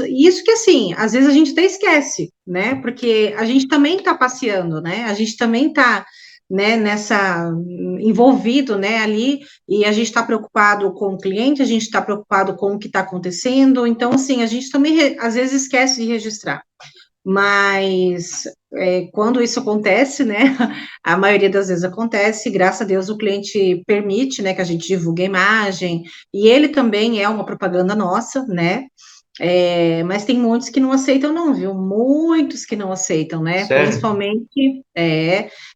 S1: Isso que, assim, às vezes a gente até esquece, né? Porque a gente também está passeando, né? A gente também está, né, envolvido, né, ali, e a gente está preocupado com o cliente, a gente está preocupado com o que está acontecendo. Então, assim, a gente também, às vezes, esquece de registrar. Mas quando isso acontece, né, a maioria das vezes acontece, graças a Deus o cliente permite, né, que a gente divulgue a imagem, e ele também é uma propaganda nossa, né, mas tem muitos que não aceitam não, viu, muitos que não aceitam, né,
S3: Sério?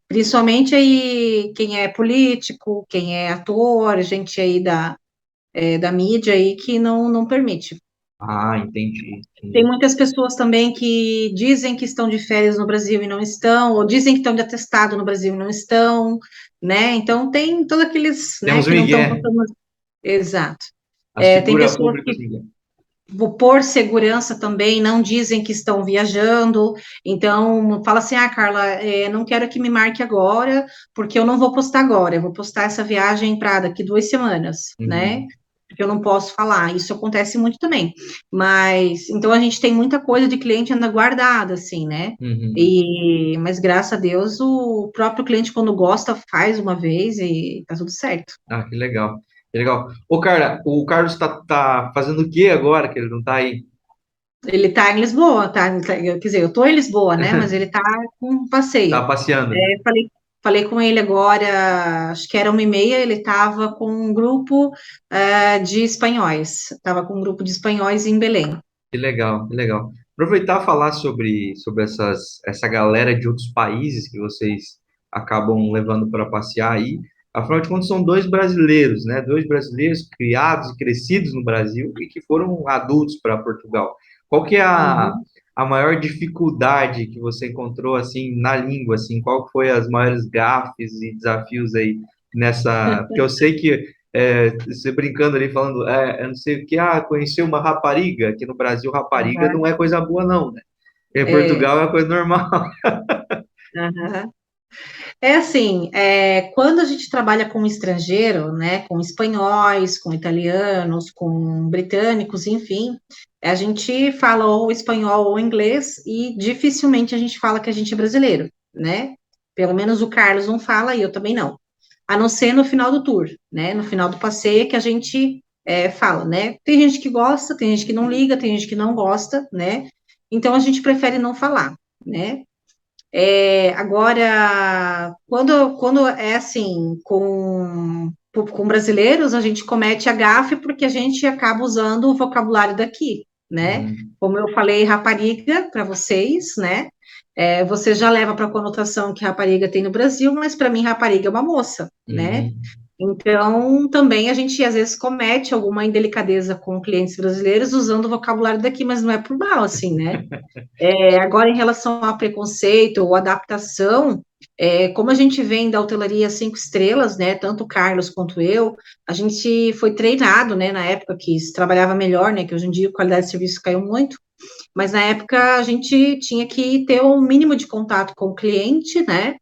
S1: principalmente aí quem é político, quem é ator, gente aí da mídia aí que não permite.
S3: Ah, entendi,
S1: Tem
S3: entendi.
S1: muitas pessoas também que dizem que estão de férias no Brasil e não estão, ou dizem que estão de atestado no Brasil e não estão, né? Então tem todos aqueles, né,
S3: Temos o
S1: que não estão
S3: Miguel,
S1: contando. Exato.
S3: as
S1: Tem
S3: figuras
S1: pessoas
S3: públicas
S1: que,
S3: Miguel.
S1: por segurança também, não dizem que estão viajando. Então, fala assim: ah, Carla, não quero que me marque agora, porque eu não vou postar agora, eu vou postar essa viagem para daqui 2 semanas, né?
S3: Uhum,
S1: Porque eu não posso falar. Isso acontece muito também. Mas, então, a gente tem muita coisa de cliente ainda guardada, assim, né?
S3: uhum.
S1: Mas, graças a Deus, o próprio cliente, quando gosta, faz uma vez e tá tudo certo.
S3: Ah, que legal, que legal. Ô, Carla, o Carlos tá fazendo o quê agora que ele não tá aí?
S1: Ele tá em Lisboa, quer dizer, eu tô em Lisboa, né? Mas ele tá com um
S3: Tá
S1: passeio.
S3: passeando.
S1: Falei com ele agora, acho que era 1h30, ele estava com um grupo de espanhóis. Estava com um grupo de espanhóis em Belém.
S3: Que legal, que legal. Aproveitar e falar sobre essa galera de outros países que vocês acabam levando para passear aí. Afinal de contas, são dois brasileiros, né? Dois brasileiros criados e crescidos no Brasil e que foram adultos para Portugal. Qual que é
S1: Uhum.
S3: a maior dificuldade que você encontrou, assim, na língua, assim? Qual foi as maiores gafes e desafios aí nessa... Porque eu sei que você brincando ali, falando, eu não sei o que, conheceu uma rapariga, que no Brasil rapariga
S1: Aham,
S3: não é coisa boa, não, né? Em
S1: é,
S3: Portugal é coisa normal.
S1: aham. É assim, quando a gente trabalha com estrangeiro, né, com espanhóis, com italianos, com britânicos, enfim, a gente fala ou espanhol ou inglês e dificilmente a gente fala que a gente é brasileiro, né? Pelo menos o Carlos não fala e eu também não. A não ser no final do tour, né? No final do passeio que a gente fala, né? Tem gente que gosta, tem gente que não liga, tem gente que não gosta, né? Então a gente prefere não falar, né? Agora, quando é assim, com brasileiros, a gente comete a gafe porque a gente acaba usando o vocabulário daqui, né?
S3: Uhum,
S1: Como eu falei, rapariga para vocês, né? Você já leva para a conotação que rapariga tem no Brasil, mas para mim, rapariga é uma moça, né?
S3: uhum.
S1: Então, também a gente às vezes comete alguma indelicadeza com clientes brasileiros usando o vocabulário daqui, mas não é por mal, assim, né? Agora, em relação a preconceito ou adaptação, como a gente vem da hotelaria 5 estrelas, né, tanto o Carlos quanto eu, a gente foi treinado, né, na época que se trabalhava melhor, né, que hoje em dia a qualidade de serviço caiu muito, mas na época a gente tinha que ter um mínimo de contato com o cliente, né,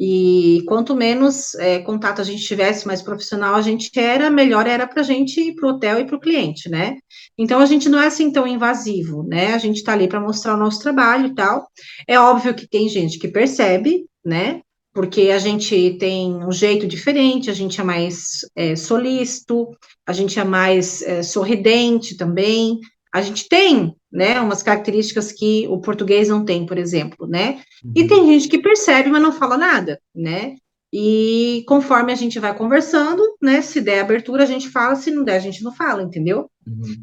S1: e quanto menos contato a gente tivesse, mais profissional a gente era, melhor era para a gente, para o hotel e para o cliente, né? Então a gente não é assim tão invasivo, né? A gente está ali para mostrar o nosso trabalho e tal. É óbvio que tem gente que percebe, né? porque a gente tem um jeito diferente, a gente é mais solícito, a gente é mais sorridente também, a gente tem, né, umas características que o português não tem, por exemplo, né, e tem gente que percebe, mas não fala nada, né, e conforme a gente vai conversando, né, se der abertura, a gente fala, se não der, a gente não fala, entendeu?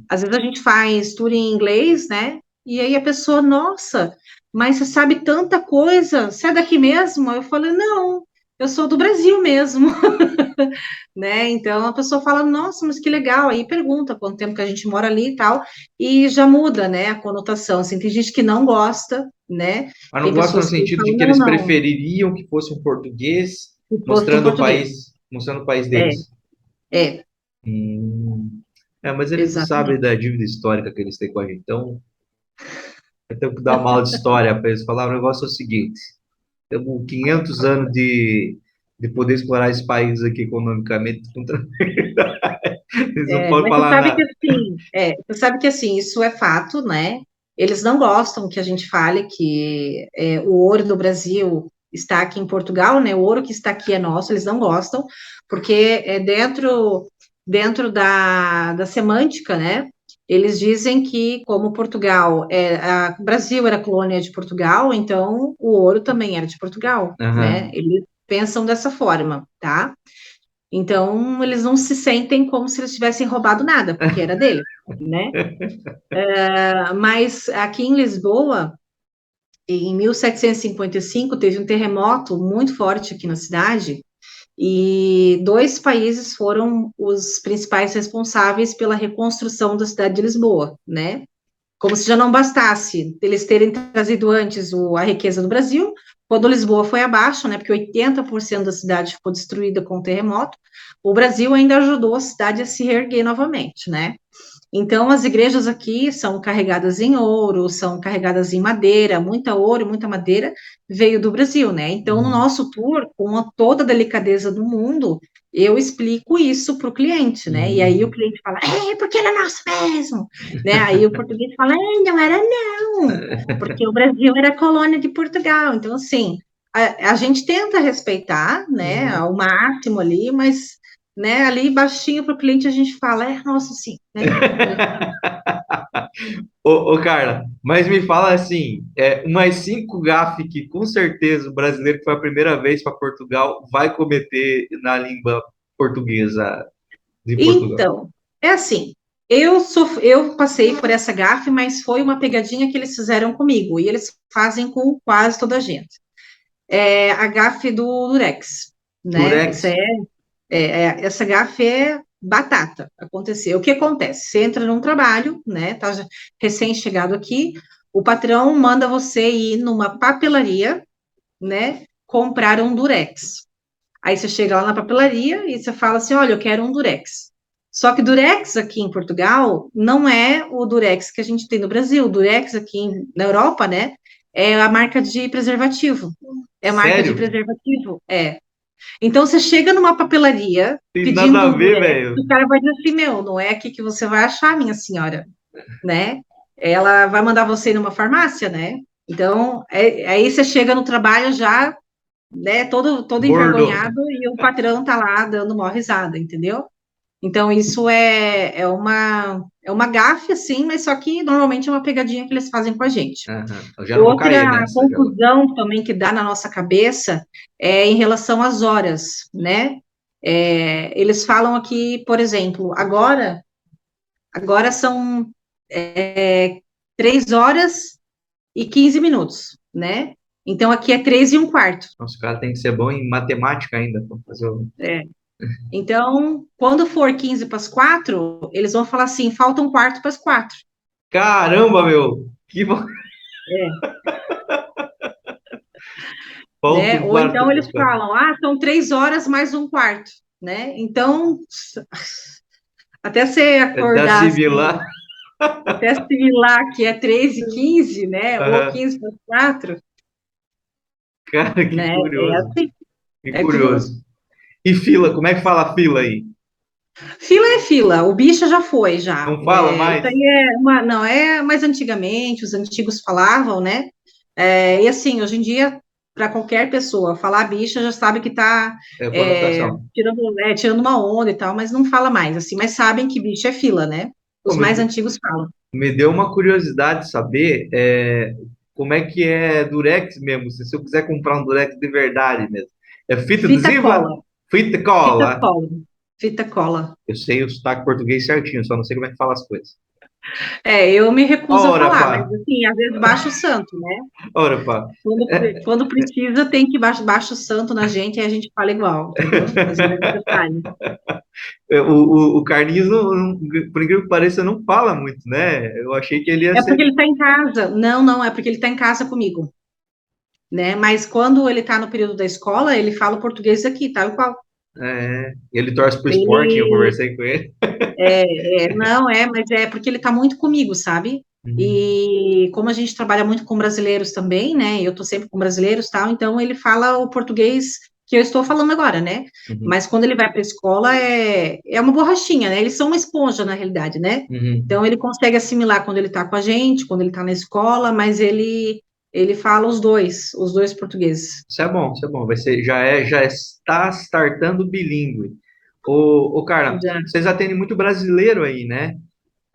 S1: Às vezes a gente faz tour em inglês, né, e aí a pessoa, nossa, mas você sabe tanta coisa, você é daqui mesmo? Eu falo, não, eu sou do Brasil mesmo, né? Então a pessoa fala, nossa, mas que legal, aí pergunta quanto tempo que a gente mora ali e tal, e já muda, né, a conotação, assim, tem gente que não gosta, né?
S3: Mas não
S1: Tem
S3: gosta no
S1: pessoas que
S3: sentido de
S1: falam,
S3: que
S1: não,
S3: eles
S1: não,
S3: prefeririam que fosse um português
S1: se fosse um português.
S3: mostrando o país
S1: É,
S3: deles.
S1: é,
S3: Hum. Mas eles não sabem
S1: exatamente.
S3: da dívida histórica que eles têm com a gente, então eu tenho que dar uma aula de história para eles falar. O negócio é o seguinte: temos 500 anos de poder explorar esse país aqui economicamente. Eles não podem
S1: Mas você
S3: falar
S1: sabe que
S3: nada.
S1: assim, isso é fato, né? Eles não gostam que a gente fale que o ouro do Brasil está aqui em Portugal, né? O ouro que está aqui é nosso, eles não gostam, porque dentro da semântica, né? Eles dizem que, como o Brasil era colônia de Portugal, então o ouro também era de Portugal, né?
S3: Aham.
S1: Eles pensam dessa forma, tá? Então, eles não se sentem como se eles tivessem roubado nada, porque era deles, né? Mas aqui em Lisboa, em 1755, teve um terremoto muito forte aqui na cidade, e dois países foram os principais responsáveis pela reconstrução da cidade de Lisboa, né? Como se já não bastasse eles terem trazido antes a riqueza do Brasil, quando Lisboa foi abaixo, né, porque 80% da cidade ficou destruída com o terremoto, o Brasil ainda ajudou a cidade a se reerguer novamente, né? Então, as igrejas aqui são carregadas em ouro, são carregadas em madeira, muita ouro, muita madeira veio do Brasil, né? Então, no nosso tour, toda a delicadeza do mundo, eu explico isso para o cliente, né? E aí o
S3: Hum.
S1: cliente fala, porque era nosso mesmo, né? Aí o português fala, não era não, porque o Brasil era colônia de Portugal. Então, assim, a gente tenta respeitar, né,
S3: Uhum.
S1: ao máximo ali, mas né, ali baixinho para o cliente a gente fala, nossa, sim, né?
S3: Carla, mas me fala assim, umas 5 gafes que com certeza o brasileiro que foi a primeira vez para Portugal vai cometer na língua portuguesa de Portugal.
S1: Então, é assim, eu passei por essa gafe, mas foi uma pegadinha que eles fizeram comigo, e eles fazem com quase toda a gente. É a gafe do Durex, né?
S3: Durex.
S1: Essa gafe é batata. Aconteceu. O que acontece? Você entra num trabalho, né? Tá recém-chegado aqui, o patrão manda você ir numa papelaria, né? Comprar um Durex. Aí você chega lá na papelaria e você fala assim: olha, eu quero um Durex. Só que Durex aqui em Portugal não é o Durex que a gente tem no Brasil. O Durex aqui na Europa, né? É a marca de preservativo. É marca de
S3: Sério?
S1: preservativo. É. Então você chega numa papelaria
S3: Tem nada
S1: pedindo
S3: a
S1: um
S3: ver,
S1: Durex,
S3: velho.
S1: o cara vai dizer assim: meu, não é aqui que você vai achar, minha senhora, né? Ela vai mandar você ir numa farmácia, né? Então, aí você chega no trabalho já né, todo
S3: Gordo.
S1: envergonhado e o patrão tá lá dando uma risada, entendeu? Então, isso é uma gafe, assim, mas só que normalmente é uma pegadinha que eles fazem com a gente.
S3: Aham. Eu já não vou cair
S1: Outra
S3: nessa. Já vou.
S1: confusão também que dá na nossa cabeça é em relação às horas, né? Eles falam aqui, por exemplo, agora são 3 horas e 15 minutos, né? Então, aqui é 3 e um quarto.
S3: Nossa, o cara tem que ser bom em matemática ainda para fazer o.
S1: É. Então, quando for 15 para as 4, eles vão falar assim: falta um quarto para as 4.
S3: Caramba, meu!
S1: É,
S3: Falta
S1: né?
S3: um
S1: Ou
S3: quarto
S1: então
S3: para
S1: eles
S3: os caras.
S1: falam: são 3 horas mais um quarto, né? Então, até você
S3: Até
S1: acordar, assim,
S3: assimilar.
S1: até assimilar que é 3 e 15, né? Ou
S3: Aham.
S1: 15 para as 4,
S3: Cara, que
S1: né? É
S3: curioso.
S1: assim,
S3: Que
S1: é curioso.
S3: curioso. E fila, como é que fala fila aí?
S1: Fila é fila, o bicho já foi, já.
S3: Não fala
S1: Isso
S3: mais?
S1: aí não, é mais antigamente, os antigos falavam, né? E assim, hoje em dia para qualquer pessoa. Falar bicha já sabe que tá
S3: É conotação.
S1: tirando uma onda e tal, mas não fala mais, assim, mas sabem que bicho é fila, né?
S3: Pô,
S1: Os mais antigos falam.
S3: me deu uma curiosidade de saber como é que é Durex mesmo, se eu quiser comprar um Durex de verdade mesmo. É fita
S1: Fita
S3: adesiva?
S1: cola,
S3: Fita
S1: fita
S3: cola.
S1: cola, fita cola.
S3: Eu sei o sotaque português certinho, só não sei como é que fala as coisas.
S1: Eu me recuso a
S3: Ora,
S1: falar, mas
S3: pá.
S1: assim, às vezes baixo o santo, né?
S3: Ora, pá.
S1: Quando precisa, tem que baixo o santo na gente e a gente fala igual, entendeu? Mas é detalhe.
S3: O Carlinhos, por incrível que pareça, não fala muito, né? Eu achei que ele ia
S1: É
S3: ser.
S1: porque ele está em casa. Não, é porque ele está em casa comigo, né? Mas quando ele está no período da escola, ele fala o português aqui, tal e qual.
S3: Ele torce pro Sporting, eu
S1: Ele
S3: conversei com ele.
S1: não é, mas é porque ele está muito comigo, sabe?
S3: Uhum,
S1: E como a gente trabalha muito com brasileiros também, né? Eu estou sempre com brasileiros, tal, então ele fala o português que eu estou falando agora, né?
S3: uhum,
S1: Mas quando ele vai para a escola é uma borrachinha, né? Eles são uma esponja na realidade, né?
S3: uhum.
S1: Então ele consegue assimilar quando ele está com a gente, quando ele está na escola, mas ele fala os dois portugueses.
S3: Isso é bom, isso é bom. Já está startando bilíngue. Ô, Carla,
S1: Já,
S3: vocês atendem muito brasileiro aí, né?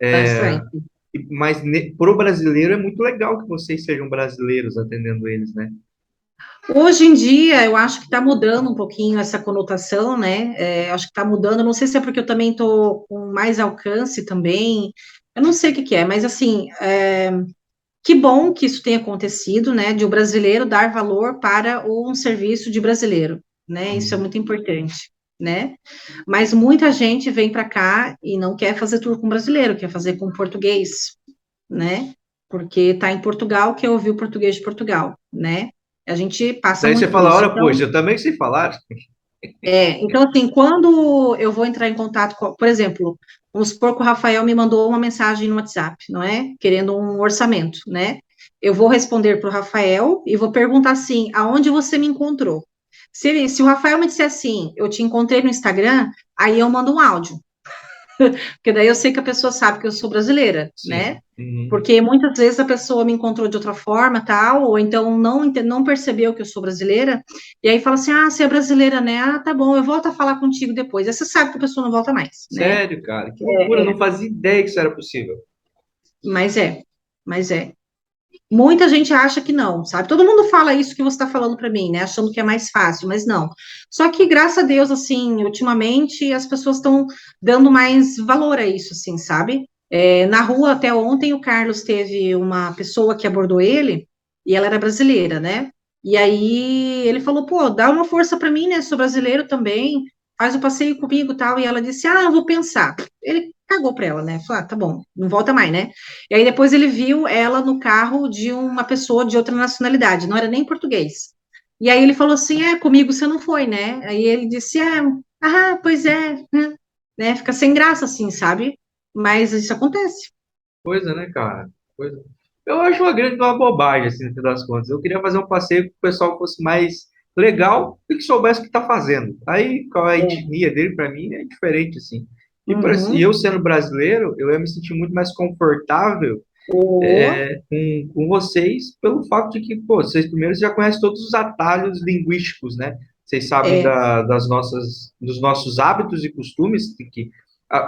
S1: bastante.
S3: Mas pro brasileiro é muito legal que vocês sejam brasileiros atendendo eles, né?
S1: Hoje em dia, eu acho que está mudando um pouquinho essa conotação, né? Acho que está mudando. Não sei se é porque eu também estou com mais alcance também. Eu não sei o que que é, mas assim, que bom que isso tenha acontecido, né? De o brasileiro dar valor para um serviço de brasileiro, né? Isso é
S3: Uhum.
S1: muito importante, né? Mas muita gente vem para cá e não quer fazer tour com brasileiro, quer fazer com português, né? Porque está em Portugal, quer ouvir o português de Portugal, né? A gente passa
S3: Daí você
S1: muito por
S3: fala,
S1: isso.
S3: ora,
S1: Então,
S3: pois, eu também sei falar.
S1: então, assim, quando eu vou entrar em contato com, por exemplo, vamos supor que o Rafael me mandou uma mensagem no WhatsApp, não é? Querendo um orçamento, né? Eu vou responder para o Rafael e vou perguntar assim, aonde você me encontrou? Se o Rafael me disser assim, eu te encontrei no Instagram, aí eu mando um áudio. Porque daí eu sei que a pessoa sabe que eu sou brasileira,
S3: Sim.
S1: né?
S3: Uhum.
S1: Porque muitas vezes a pessoa me encontrou de outra forma, tal, ou então não percebeu que eu sou brasileira, e aí fala assim: ah, você é brasileira, né? Ah, tá bom, eu volto a falar contigo depois. Aí você sabe que a pessoa não volta mais, né?
S3: Sério, cara, que loucura, eu não fazia ideia que isso era possível.
S1: Mas é, mas é. Muita gente acha que não, sabe? Todo mundo fala isso que você está falando para mim, né? Achando que é mais fácil, mas não. Só que, graças a Deus, assim, ultimamente as pessoas estão dando mais valor a isso, assim, sabe? Na rua, até ontem, o Carlos teve uma pessoa que abordou ele, e ela era brasileira, né? E aí ele falou, pô, dá uma força para mim, né? Sou brasileiro também, faz o passeio comigo e tal. E ela disse, ah, eu vou pensar. Ele cagou para ela, né? Falou, ah, tá bom, não volta mais, né? E aí depois ele viu ela no carro de uma pessoa de outra nacionalidade, não era nem português. E aí ele falou assim, comigo você não foi, né? Aí ele disse, pois é, né? Fica sem graça assim, sabe? Mas isso acontece.
S3: Coisa, né, cara? Coisa. Eu acho uma bobagem, assim, no fim das contas. Eu queria fazer um passeio que o pessoal fosse mais legal e que soubesse o que está fazendo. Aí, qual é a
S1: É.
S3: etnia dele, para mim, é diferente, assim. E
S1: Uhum.
S3: eu sendo brasileiro, eu ia me sentir muito mais confortável
S1: Oh,
S3: com vocês pelo fato de que, pô, vocês primeiro já conhecem todos os atalhos linguísticos, né? Vocês sabem
S1: é.
S3: dos nossos hábitos e costumes, que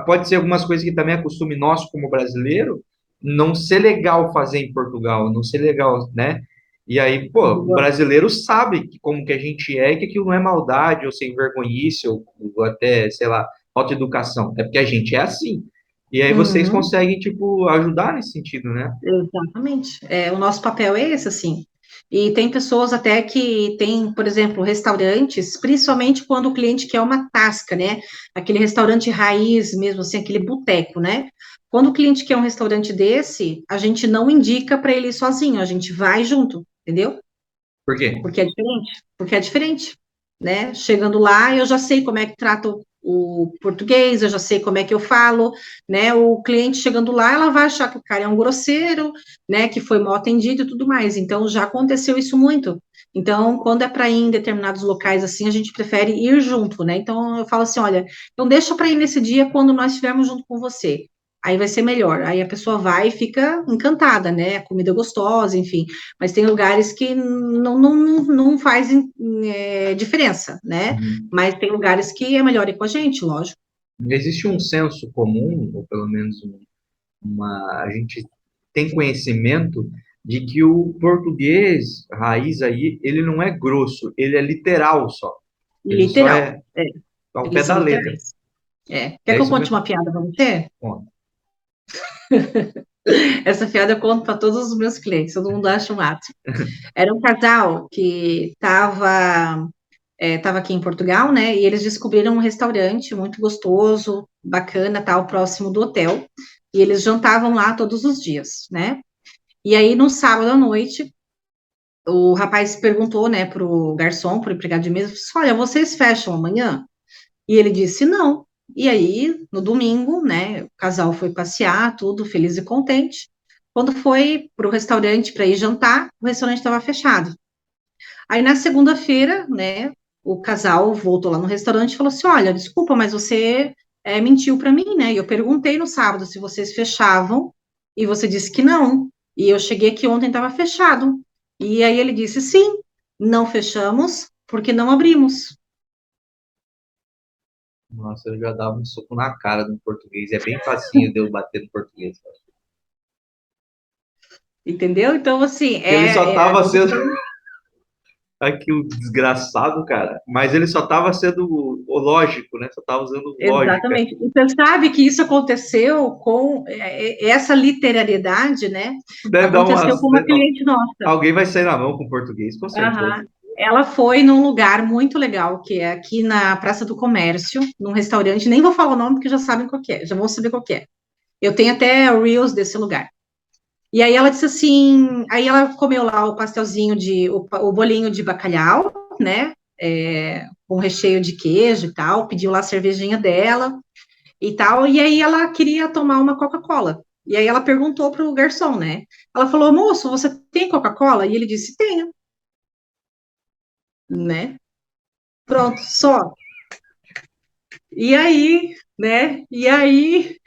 S3: pode ser algumas coisas que também é costume nosso como brasileiro, não ser legal fazer em Portugal, não ser legal, né? E aí, pô, o
S1: Boa.
S3: brasileiro sabe como que a gente é e que aquilo não é maldade ou sem vergonhice ou até, sei lá, falta de educação. É porque a gente é assim. E aí vocês
S1: Uhum.
S3: conseguem, tipo, ajudar nesse sentido, né?
S1: Exatamente. O nosso papel é esse, assim. E tem pessoas até que têm, por exemplo, restaurantes, principalmente quando o cliente quer uma tasca, né? Aquele restaurante raiz mesmo, assim, aquele boteco, né? Quando o cliente quer um restaurante desse, a gente não indica para ele ir sozinho, a gente vai junto, entendeu?
S3: Por quê?
S1: Porque é diferente, né? Chegando lá, eu já sei como é que trata o português, eu já sei como é que eu falo, né? O cliente chegando lá, ela vai achar que o cara é um grosseiro, né? Que foi mal atendido e tudo mais. Então, já aconteceu isso muito. Então, quando é para ir em determinados locais assim, a gente prefere ir junto, né? Então, eu falo assim, olha, então deixa para ir nesse dia quando nós estivermos junto com você. aí vai ser melhor. Aí a pessoa vai e fica encantada, né? Comida gostosa, enfim. Mas tem lugares que não fazem diferença, né?
S3: Uhum.
S1: Mas tem lugares que é melhor ir com a gente, lógico.
S3: Existe um senso comum, ou pelo menos a gente tem conhecimento de que o português raiz aí, ele não é grosso, ele é literal só. Ele só
S1: Literal.
S3: é
S1: É,
S3: ao pé
S1: eles
S3: da
S1: são
S3: letra.
S1: literais. É. Quer
S3: É
S1: que eu
S3: isso
S1: conte
S3: mesmo?
S1: uma piada para você?
S3: Bom,
S1: Essa piada eu conto para todos os meus clientes, todo mundo acha um ato. Era um casal que estava aqui em Portugal, né? E eles descobriram um restaurante muito gostoso, bacana, tal, próximo do hotel. E eles jantavam lá todos os dias, né? E aí, no sábado à noite, o rapaz perguntou, né, pro garçom, pro empregado de mesa, disse, olha, vocês fecham amanhã? E ele disse não. E aí, no domingo, né, o casal foi passear, tudo feliz e contente. Quando foi para o restaurante para ir jantar, o restaurante estava fechado. Aí na segunda-feira, né, o casal voltou lá no restaurante e falou assim: Olha, desculpa, mas você mentiu para mim, né? E eu perguntei no sábado se vocês fechavam e você disse que não. E eu cheguei aqui ontem estava fechado. E aí ele disse: Sim, não fechamos porque não abrimos.
S3: nossa, eu já dava um soco na cara do português. É bem facinho de eu bater no português.
S1: Entendeu? Então, assim,
S3: Porque ele só estava sendo aqui o desgraçado, cara. Mas ele só estava sendo o lógico, né? Só estava usando lógica.
S1: exatamente. E você sabe que isso aconteceu com essa literalidade, né?
S3: Deve dar
S1: Aconteceu
S3: umas.
S1: com uma cliente nossa.
S3: Alguém vai sair na mão com o português, com certeza.
S1: Aham. Ela foi num lugar muito legal, que é aqui na Praça do Comércio, num restaurante, nem vou falar o nome porque já sabem qual que é, já vão saber qual que é. Eu tenho até Reels desse lugar. E aí ela disse assim, aí ela comeu lá o pastelzinho o bolinho de bacalhau, né? Com recheio de queijo e tal, pediu lá a cervejinha dela e tal, e aí ela queria tomar uma Coca-Cola. E aí ela perguntou pro garçom, né? Ela falou, moço, você tem Coca-Cola? E ele disse, tenho, né? Pronto, só. E aí, né? E aí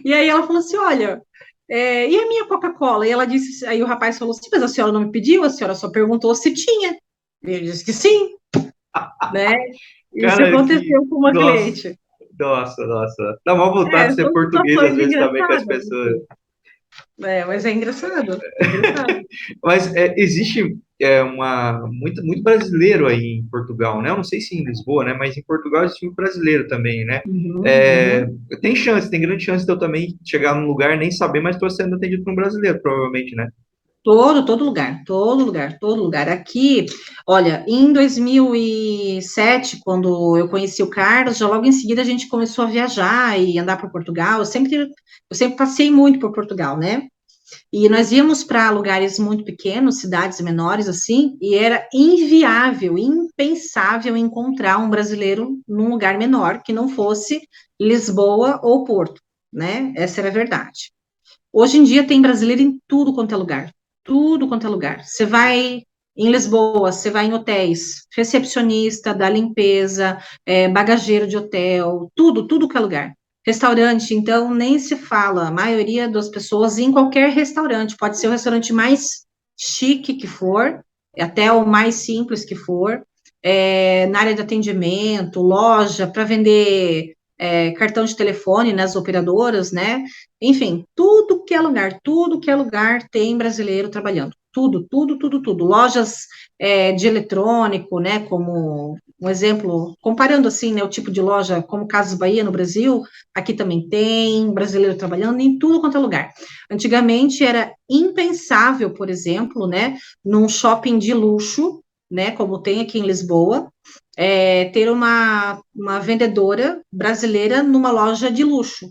S1: ela falou assim, olha, e a minha Coca-Cola? E ela disse, aí o rapaz falou assim, mas a senhora não me pediu, a senhora só perguntou se tinha. E ele disse que sim, né? Isso
S3: Cara, que.
S1: aconteceu com uma
S3: Nossa,
S1: cliente.
S3: nossa, nossa. Dá uma vontade de ser
S1: São
S3: português às
S1: situações
S3: vezes também com as
S1: engraçadas,
S3: pessoas.
S1: assim. Mas é engraçado, é engraçado.
S3: Mas existe muito brasileiro aí em Portugal, né? Eu não sei se em Lisboa, né? Mas em Portugal existe muito brasileiro também, né?
S1: Uhum,
S3: É,
S1: uhum.
S3: tem grande chance de eu também chegar num lugar e nem saber, mas estou sendo atendido por um brasileiro, provavelmente, né?
S1: Todo lugar, todo lugar, todo lugar. Aqui, olha, em 2007, quando eu conheci o Carlos, já logo em seguida a gente começou a viajar e andar para Portugal. Eu sempre passei muito por Portugal, né? E nós íamos para lugares muito pequenos, cidades menores, assim, e era inviável, impensável encontrar um brasileiro num lugar menor que não fosse Lisboa ou Porto, né? Essa era a verdade. Hoje em dia tem brasileiro em tudo quanto é lugar. Tudo quanto é lugar. Você vai em Lisboa, você vai em hotéis, recepcionista da limpeza, bagageiro de hotel, tudo que é lugar. Restaurante, então, nem se fala. A maioria das pessoas em qualquer restaurante, pode ser o restaurante mais chique que for, até o mais simples que for, na área de atendimento, loja, para vender cartão de telefone nas operadoras, né? Enfim, tudo que é lugar tem brasileiro trabalhando. Tudo, tudo, tudo, tudo. Lojas de eletrônico, né? Como um exemplo, comparando assim, né? O tipo de loja, como Casas Bahia no Brasil, aqui também tem brasileiro trabalhando em tudo quanto é lugar. Antigamente era impensável, por exemplo, né? Num shopping de luxo, né? Como tem aqui em Lisboa, ter uma vendedora brasileira numa loja de luxo,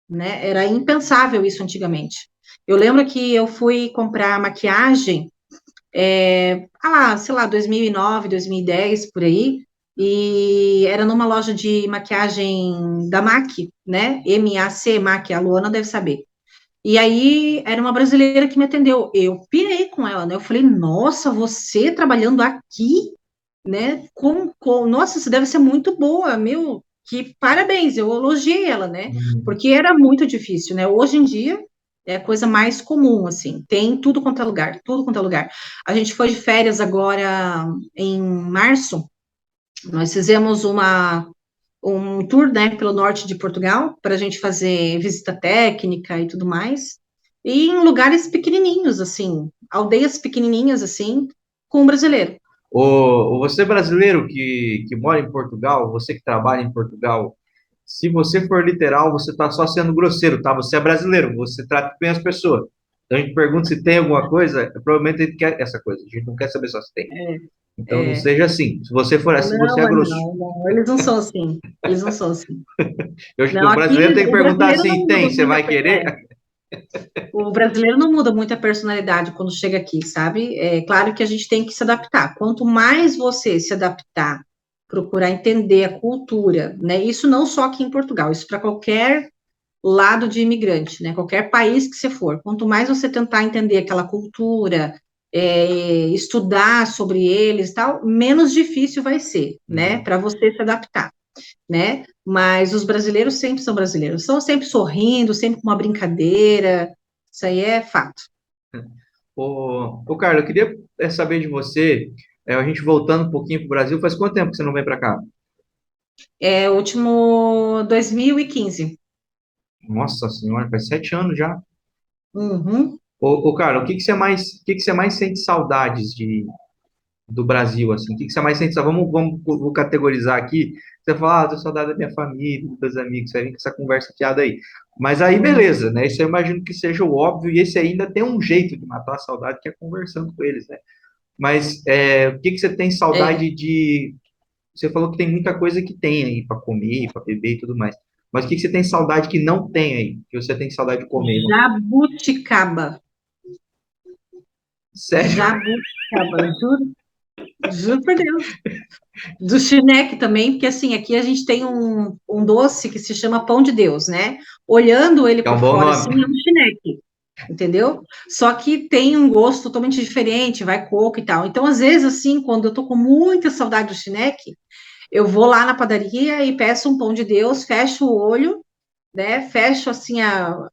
S1: né? Era impensável isso antigamente. Eu lembro que eu fui comprar maquiagem, sei lá, 2009, 2010, por aí, e era numa loja de maquiagem da MAC, né? MAC, MAC, a Luana deve saber. E aí era uma brasileira que me atendeu. Eu pirei com ela, né? Eu falei, nossa, você trabalhando aqui, né? Nossa, isso deve ser muito boa, meu. que parabéns, eu elogiei ela, né?
S3: Uhum.
S1: Porque era muito difícil, né? Hoje em dia é a coisa mais comum, assim, tem tudo quanto é lugar, tudo quanto é lugar. A gente foi de férias agora em março, nós fizemos um tour, né, pelo norte de Portugal, para a gente fazer visita técnica e tudo mais, e em lugares pequenininhos, assim, aldeias pequenininhas, assim, com um brasileiro.
S3: Você brasileiro que mora em Portugal, você que trabalha em Portugal, se você for literal, você está só sendo grosseiro, tá? Você é brasileiro, você trata bem as pessoas. Então a gente pergunta se tem alguma coisa, provavelmente a gente quer essa coisa, a gente não quer saber só se tem. Então não
S1: É,
S3: seja assim. Se você for assim, você
S1: não,
S3: é
S1: mas
S3: grosso.
S1: não, eles não são assim, eles não são assim.
S3: Eu acho que
S1: Não,
S3: o
S1: aqui
S3: brasileiro tem que
S1: o
S3: perguntar
S1: brasileiro não
S3: assim,
S1: muda
S3: tem, você
S1: muito
S3: vai querer?
S1: o brasileiro não muda muito a personalidade quando chega aqui, sabe? É claro que a gente tem que se adaptar. Quanto mais você se adaptar, procurar entender a cultura, né? Isso não só aqui em Portugal, isso para qualquer lado de imigrante, né? Qualquer país que você for. Quanto mais você tentar entender aquela cultura, estudar sobre eles, e tal, menos difícil vai ser, né?
S3: Uhum.
S1: Para você se adaptar, né? Mas os brasileiros sempre são brasileiros, são sempre sorrindo, sempre com uma brincadeira. Isso aí é fato.
S3: Carlos, eu queria saber de você, a gente voltando um pouquinho para o Brasil, faz quanto tempo que você não vem para cá?
S1: É o último 2015.
S3: Nossa senhora, faz 7 anos já.
S1: Uhum.
S3: Cara, o que que você mais sente saudades do Brasil, assim? O que que você mais sente? Vou categorizar aqui. Você fala, tô saudade da minha família, dos meus amigos, você vem com essa conversa fiada aí. Mas aí,
S1: Uhum.
S3: beleza, né? Isso eu imagino que seja o óbvio, e esse ainda tem um jeito de matar a saudade, que é conversando com eles, né? Mas o que que você tem
S1: É,
S3: saudade de... Você falou que tem muita coisa que tem aí para comer, para beber e tudo mais. Mas o que que você tem saudade que não tem aí? Que você tem saudade de comer? Não?
S1: jabuticaba.
S3: Sério?
S1: Jabuticaba, juro, juro por Deus. Do Schneck também, porque assim, aqui a gente tem um doce que se chama pão de Deus, né? Olhando ele
S3: É um
S1: por
S3: bom
S1: fora, assim, é
S3: nome.
S1: um Schneck, entendeu? Só que tem um gosto totalmente diferente, vai coco e tal. Então, às vezes, assim, quando eu tô com muita saudade do Schneck, eu vou lá na padaria e peço um pão de Deus, fecho o olho, né? Fecho, assim,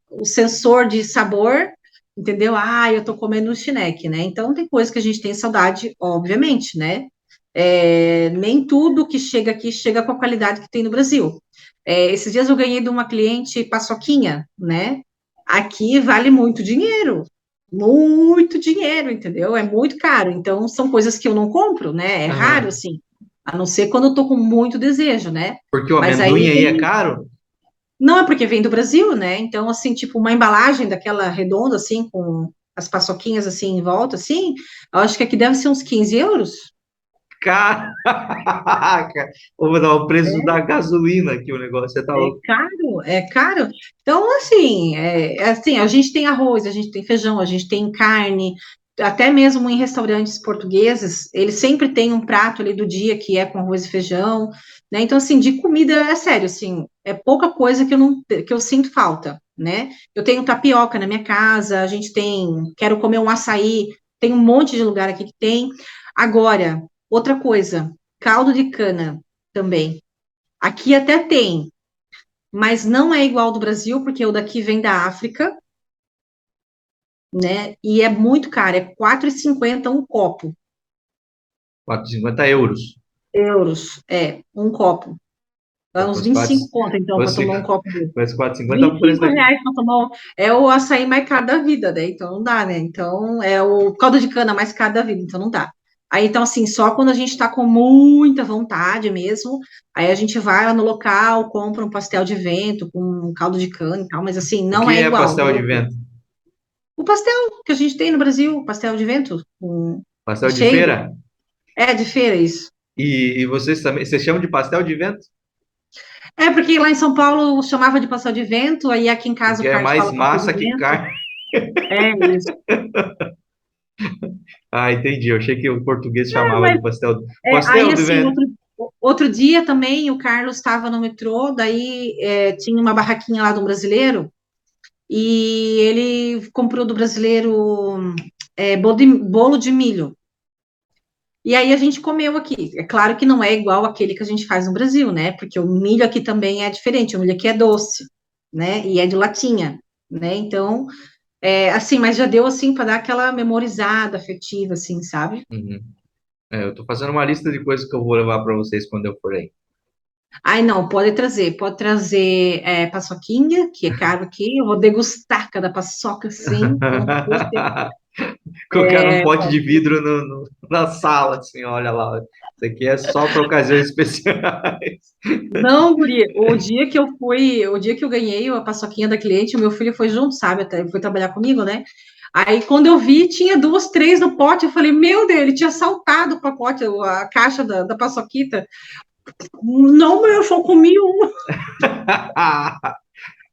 S1: o sensor de sabor, entendeu? Ah, eu tô comendo um Schneck, né? Então, tem coisa que a gente tem saudade, obviamente, né? Nem tudo que chega aqui chega com a qualidade que tem no Brasil. Esses dias eu ganhei de uma cliente paçoquinha, né? Aqui vale muito dinheiro, entendeu? É muito caro. Então, são coisas que eu não compro, né? É raro,
S3: Aham.
S1: assim, a não ser quando eu tô com muito desejo, né?
S3: Porque o
S1: Mas
S3: amendoim
S1: aí
S3: aí é
S1: tem.
S3: caro?
S1: Não é porque vem do Brasil, né? Então, assim, tipo, uma embalagem daquela redonda, assim, com as paçoquinhas, assim, em volta, assim, eu acho que aqui deve ser uns 15 euros.
S3: Caraca! Vou dar o preço da gasolina aqui, o negócio, você tá
S1: É
S3: louco.
S1: caro, é caro. Então, assim, assim, a gente tem arroz, a gente tem feijão, a gente tem carne, até mesmo em restaurantes portugueses, eles sempre têm um prato ali do dia que é com arroz e feijão, né? Então, assim, de comida é sério, assim, é pouca coisa que eu sinto falta, né? Eu tenho tapioca na minha casa, a gente tem, quero comer um açaí, tem um monte de lugar aqui que tem. Agora, outra coisa, caldo de cana também. Aqui até tem, mas não é igual ao do Brasil, porque o daqui vem da África, né? E é muito caro, é 4,50 um copo,
S3: 450 euros.
S1: euros, um copo. Dá
S3: Se
S1: uns
S3: fosse
S1: 25 conto, então, para
S3: fosse,
S1: tomar um copo dele.
S3: fosse 450,
S1: vinte
S3: o
S1: e
S3: preço
S1: cinco
S3: daqui.
S1: reais para tomar. É o açaí mais caro da vida, né? Então não dá, né? Então é o caldo de cana mais caro da vida, então não dá. Aí, então, assim, só quando a gente está com muita vontade mesmo, aí a gente vai lá no local, compra um pastel de vento com um caldo de cana e tal, mas assim,
S3: O
S1: não
S3: que
S1: é
S3: é
S1: igual.
S3: pastel de vento?
S1: O pastel que a gente tem no Brasil, pastel de vento,
S3: Pastel de
S1: recheio.
S3: feira?
S1: É de feira isso.
S3: E vocês também, vocês chamam de pastel de vento?
S1: É porque lá em São Paulo chamava de pastel de vento, aí aqui em casa
S3: Porque
S1: o
S3: é
S1: Carlos
S3: mais
S1: fala pastel de
S3: massa que
S1: vento.
S3: carne.
S1: É isso.
S3: Ah, entendi. Eu achei que o português
S1: É,
S3: chamava de
S1: mas
S3: pastel.
S1: aí
S3: Pastel de
S1: assim,
S3: vento.
S1: outro dia também o Carlos estava no metrô, daí tinha uma barraquinha lá de um brasileiro e ele comprou do brasileiro bolo de milho. E aí a gente comeu aqui. É claro que não é igual aquele que a gente faz no Brasil, né? Porque o milho aqui também é diferente. O milho aqui é doce, né? E é de latinha, né? Então, assim, mas já deu assim para dar aquela memorizada afetiva, assim, sabe?
S3: Uhum. Eu tô fazendo uma lista de coisas que eu vou levar para vocês quando eu for aí.
S1: Ai, não, pode trazer paçoquinha, que é caro aqui. Eu vou degustar cada paçoca, assim, como fosse.
S3: Colocar um pote de vidro na sala, assim, olha lá. Isso aqui é só para ocasiões especiais.
S1: Não, guria, o dia que eu ganhei a paçoquinha da cliente, o meu filho foi junto, sabe? Até ele foi trabalhar comigo, né? Aí, quando eu vi, tinha duas, três no pote. Eu falei, meu Deus, ele tinha saltado o pacote, a caixa da paçoquita. Não, eu só comi uma.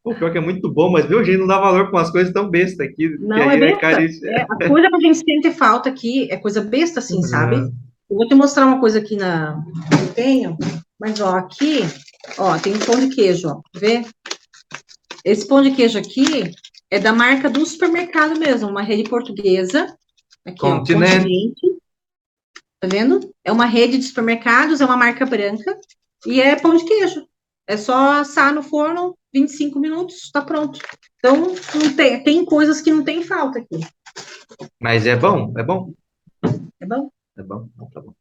S3: O pior que é muito bom, mas viu, gente, não dá valor com umas coisas tão bestas aqui, que
S1: Não, é
S3: aí é
S1: besta.
S3: caríssimo.
S1: A coisa que a gente sente falta aqui é coisa besta, assim, sabe?
S3: Uhum.
S1: Eu vou te mostrar uma coisa aqui que eu tenho, mas, ó, aqui, ó, tem um pão de queijo, ó, vê? Esse pão de queijo aqui é da marca do supermercado mesmo, uma rede portuguesa. Aqui, ó,
S3: Continente.
S1: Continente, tá vendo? É uma rede de supermercados, é uma marca branca e é pão de queijo. É só assar no forno, 25 minutos, tá pronto. Então, não tem coisas que não tem falta aqui.
S3: Mas é bom? É bom?
S1: É bom?
S3: É bom? Então tá bom.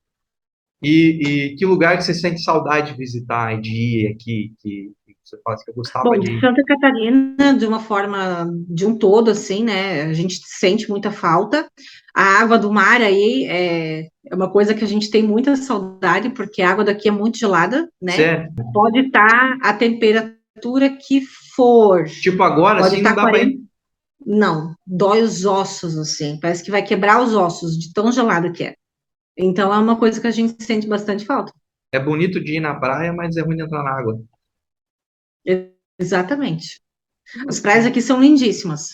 S3: E que lugar que você sente saudade de visitar, de ir aqui, que você fala assim, que eu gostava
S1: Bom,
S3: de
S1: de
S3: ir?
S1: Santa Catarina, de uma forma, de um todo, assim, né? A gente sente muita falta. A água do mar aí é uma coisa que a gente tem muita saudade, porque a água daqui é muito gelada, né?
S3: Sério?
S1: Pode estar a temperatura que for,
S3: Tipo, agora,
S1: pode
S3: assim, não
S1: estar
S3: dá pra
S1: 40.
S3: ir?
S1: Não, dói os ossos, assim, parece que vai quebrar os ossos, de tão gelado que é. Então, é uma coisa que a gente sente bastante falta.
S3: É bonito de ir na praia, mas é ruim de entrar na água.
S1: Exatamente. As praias aqui são lindíssimas,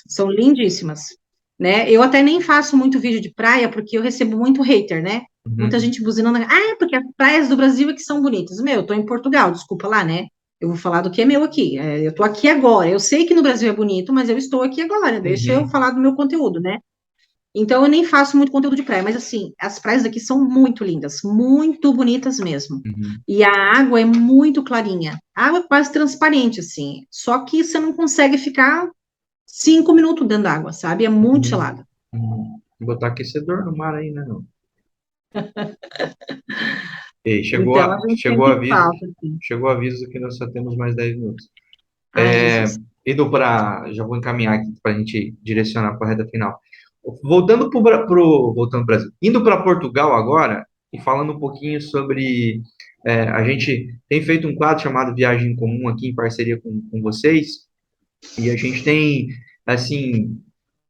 S1: né? Eu até nem faço muito vídeo de praia porque eu recebo muito hater, né? Muita
S3: Uhum.
S1: gente buzinando, porque as praias do Brasil é que são bonitas. Meu, eu tô em Portugal, desculpa lá, né? Eu vou falar do que é meu aqui. Eu tô aqui agora. Eu sei que no Brasil é bonito, mas eu estou aqui agora. Deixa eu
S3: Uhum.
S1: falar do meu conteúdo, né? Então eu nem faço muito conteúdo de praia, mas assim, as praias daqui são muito lindas, muito bonitas mesmo.
S3: Uhum.
S1: E a água é muito clarinha, a água é quase transparente, assim. Só que você não consegue ficar 5 minutos dentro d'água, sabe? É muito
S3: Uhum.
S1: gelada.
S3: Uhum. Botar aquecedor no mar aí, né, não? Ei,
S1: Então a gente
S3: chegou o
S1: sente
S3: aviso,
S1: falta, assim.
S3: chegou o aviso que nós só temos mais 10 minutos.
S1: Ai, Jesus.
S3: Indo para, já vou encaminhar aqui para a gente direcionar para a reta final. Voltando voltando pro Brasil, indo para Portugal agora e falando um pouquinho sobre, a gente tem feito um quadro chamado Viagem em Comum aqui em parceria com vocês e a gente tem, assim,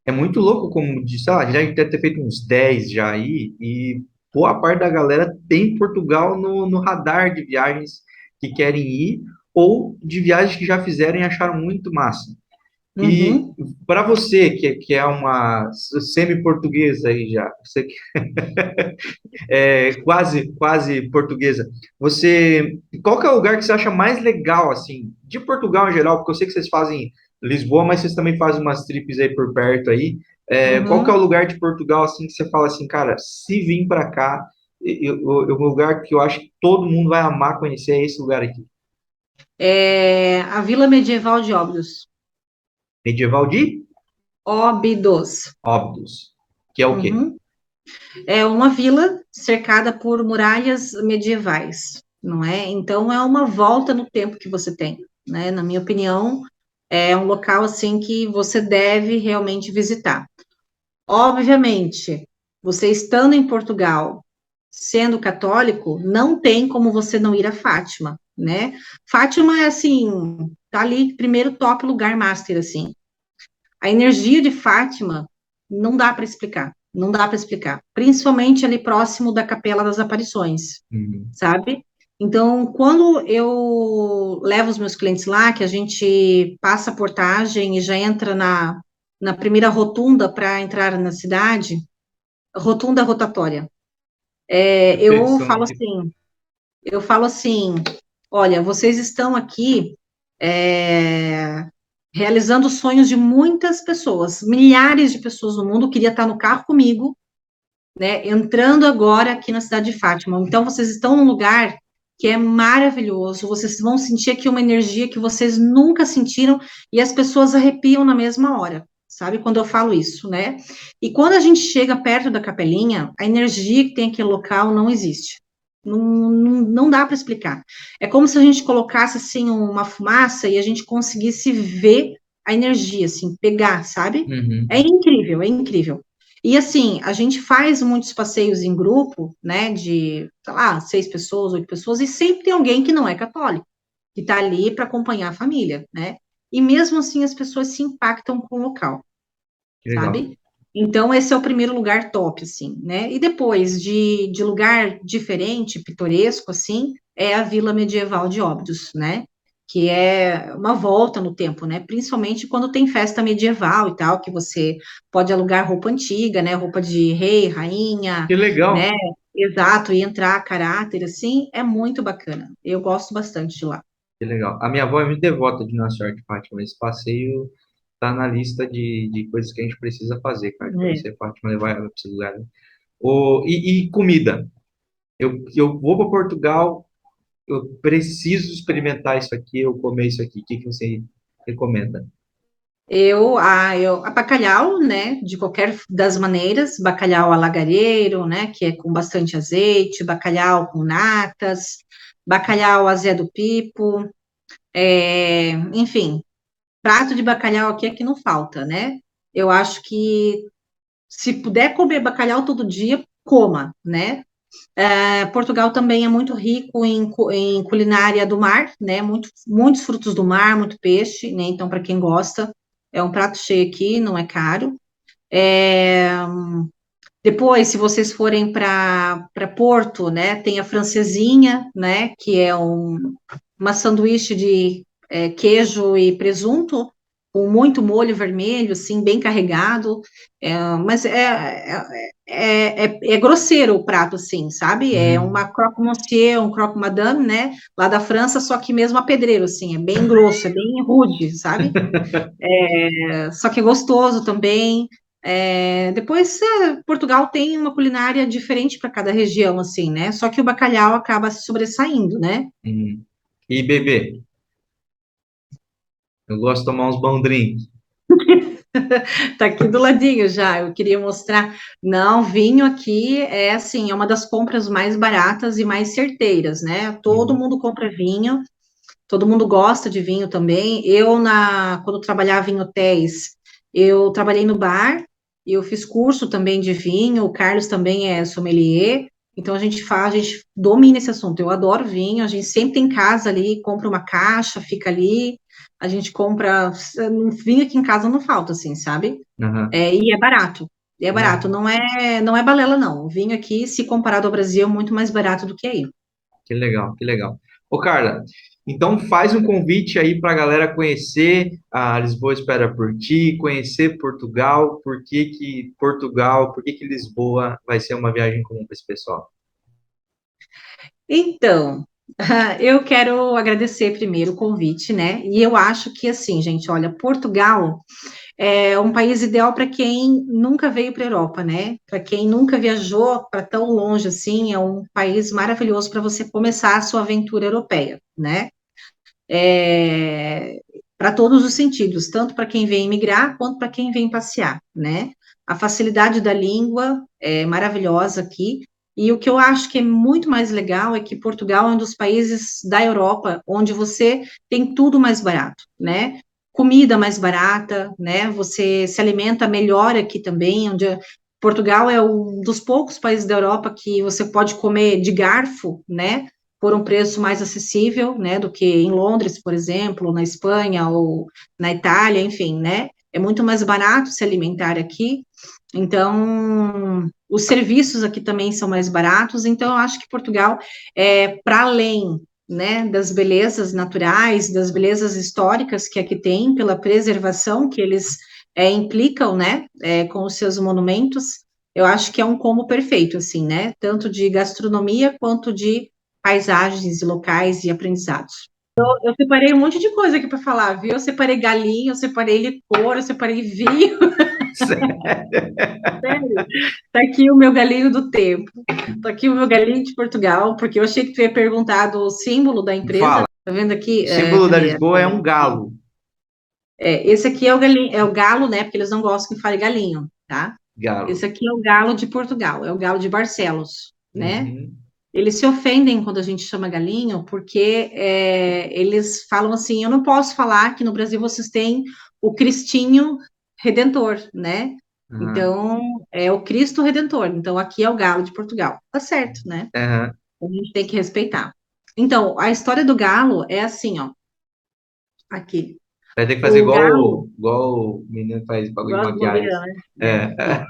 S3: é muito louco como de, sei lá, já deve ter feito uns 10 já aí e boa parte da galera tem Portugal no radar de viagens que querem ir ou de viagens que já fizeram e acharam muito massa. E
S1: Uhum.
S3: para você, que é uma semi-portuguesa aí já, você que é quase portuguesa, qual que é o lugar que você acha mais legal, assim, de Portugal em geral? Porque eu sei que vocês fazem Lisboa, mas vocês também fazem umas trips aí por perto aí. Qual que é o
S1: Uhum.
S3: lugar de Portugal, assim, que você fala assim, cara, se vir para cá, um lugar que eu acho que todo mundo vai amar conhecer é esse lugar aqui.
S1: É a Vila Medieval de Óbidos.
S3: Medieval de
S1: Óbidos.
S3: Óbidos, que é o quê?
S1: Uhum. É uma vila cercada por muralhas medievais, não é? Então é uma volta no tempo que você tem, né? Na minha opinião, é um local assim que você deve realmente visitar. Obviamente, você estando em Portugal, sendo católico, não tem como você não ir a Fátima, né? Fátima é assim, tá ali primeiro top lugar master assim. A energia de Fátima não dá para explicar, não dá para explicar, principalmente ali próximo da Capela das Aparições,
S3: Uhum.
S1: sabe? Então, quando eu levo os meus clientes lá, que a gente passa a portagem e já entra na primeira rotunda para entrar na cidade, rotunda rotatória,
S3: Eu
S1: eu
S3: pensando
S1: falo
S3: aqui.
S1: assim, olha, vocês estão aqui realizando os sonhos de muitas pessoas, milhares de pessoas no mundo queria estar no carro comigo né? Entrando agora aqui na cidade de Fátima. Então, vocês estão num lugar que é maravilhoso, vocês vão sentir aqui uma energia que vocês nunca sentiram e as pessoas arrepiam na mesma hora, sabe? Quando eu falo isso, né? E quando a gente chega perto da capelinha, a energia que tem aquele local não existe. Não dá para explicar. É como se a gente colocasse, assim, uma fumaça e a gente conseguisse ver a energia, assim, pegar, sabe?
S3: Uhum.
S1: É incrível, é incrível. E assim, a gente faz muitos passeios em grupo, né, de, sei lá, 6 pessoas, 8 pessoas, e sempre tem alguém que não é católico, que está ali para acompanhar a família, né? E mesmo assim as pessoas se impactam com o local,
S3: Que legal.
S1: sabe? Então, esse é o primeiro lugar top, assim, né? E depois de lugar diferente, pitoresco, assim, é a Vila Medieval de Óbidos, né? Que é uma volta no tempo, né? Principalmente quando tem festa medieval e tal, que você pode alugar roupa antiga, né? Roupa de rei, rainha,
S3: Que legal.
S1: né? Exato, e entrar a caráter, assim, é muito bacana. Eu gosto bastante de lá.
S3: Que legal. A minha avó é muito devota de Nossa Senhora de Fátima. Esse passeio tá na lista de coisas que a gente precisa fazer, cara, de
S1: É.
S3: conhecer Fátima, levar ela para esse lugar. Né? E comida. Eu vou para Portugal, eu preciso experimentar isso aqui, eu comer isso aqui. O que que você recomenda?
S1: A bacalhau, né, de qualquer das maneiras, bacalhau alagareiro, né, que é com bastante azeite, bacalhau com natas, bacalhau azé do pipo, enfim, prato de bacalhau aqui é que não falta, né? Eu acho que se puder comer bacalhau todo dia, coma, né? Portugal também é muito rico em culinária do mar, né? Muitos frutos do mar, muito peixe, né? Então, para quem gosta, é um prato cheio aqui, não é caro. É, Depois, se vocês forem para Porto, né? Tem a francesinha, né? Que é uma sanduíche de queijo e presunto, com muito molho vermelho, assim, bem carregado, mas é grosseiro o prato, assim, sabe? É
S3: Uhum.
S1: uma croque monsieur, um croque madame, né? Lá da França, só que mesmo a pedreiro, assim, é bem grosso, é bem rude, sabe? Só que é gostoso também. Depois, Portugal tem uma culinária diferente para cada região, assim, né? Só que o bacalhau acaba se sobressaindo, né?
S3: Uhum. E beber. Eu gosto de tomar uns bons drinks.
S1: Tá aqui do ladinho já. Eu queria mostrar. Não, vinho aqui é assim, é uma das compras mais baratas e mais certeiras, né? Todo
S3: Uhum.
S1: mundo compra vinho, todo mundo gosta de vinho também. Quando trabalhava em hotéis, eu trabalhei no bar e eu fiz curso também de vinho. O Carlos também é sommelier. Então a gente domina esse assunto. Eu adoro vinho, a gente sempre tem em casa ali, compra uma caixa, fica ali. A gente compra vinho aqui em casa não falta, assim, sabe?
S3: Aham.
S1: E é barato. E é
S3: É,
S1: barato, não é balela, não. O vinho aqui, se comparado ao Brasil, é muito mais barato do que aí.
S3: que legal, que legal. Ô, Carla, então faz um convite aí para a galera conhecer a Lisboa Espera por Ti, conhecer Portugal, por que que Portugal, por que que Lisboa vai ser uma viagem comum para esse pessoal.
S1: Então, eu quero agradecer primeiro o convite, né? E eu acho que, assim, gente, olha, Portugal é um país ideal para quem nunca veio para a Europa, né? Para quem nunca viajou para tão longe assim, é um país maravilhoso para você começar a sua aventura europeia, né? Para todos os sentidos, tanto para quem vem migrar quanto para quem vem passear, né? A facilidade da língua é maravilhosa aqui. E o que eu acho que é muito mais legal é que Portugal é um dos países da Europa onde você tem tudo mais barato, né? Comida mais barata, né? Você se alimenta melhor aqui também, Portugal é um dos poucos países da Europa que você pode comer de garfo, né? Por um preço mais acessível, né, do que em Londres, por exemplo, na Espanha ou na Itália, enfim, né, é muito mais barato se alimentar aqui, então, os serviços aqui também são mais baratos, então eu acho que Portugal para além, né, das belezas naturais, das belezas históricas que aqui tem, pela preservação que eles implicam, né, com os seus monumentos, eu acho que é um combo perfeito, assim, né, tanto de gastronomia quanto de paisagens e locais e aprendizados. Eu separei um monte de coisa aqui para falar, viu? Eu separei galinha, eu separei licor, eu separei vinho. Sério? Tá aqui o meu galinho do tempo. Tá aqui o meu galinho de Portugal, porque eu achei que tu ia perguntar do símbolo da empresa.
S3: Fala.
S1: Tá vendo aqui?
S3: O símbolo da
S1: Cadê?
S3: Lisboa é um galo.
S1: Esse aqui é o galinho, é o galo, né? Porque eles não gostam que fale galinho, tá?
S3: Galo.
S1: Esse aqui é o galo de Portugal, é o galo de Barcelos, né?
S3: Uhum.
S1: Eles se ofendem quando a gente chama galinho, porque eles falam assim: eu não posso falar que no Brasil vocês têm o Cristinho Redentor, né?
S3: Aham.
S1: Então, é o Cristo Redentor. Então, aqui é o galo de Portugal. Tá certo, né?
S3: Aham.
S1: A gente tem que respeitar. Então, a história do galo é assim, ó. Aqui.
S3: Vai ter que fazer
S1: O galo,
S3: igual o menino faz bagulho de
S1: gosto de
S3: maquiagem.
S1: bobeira, né?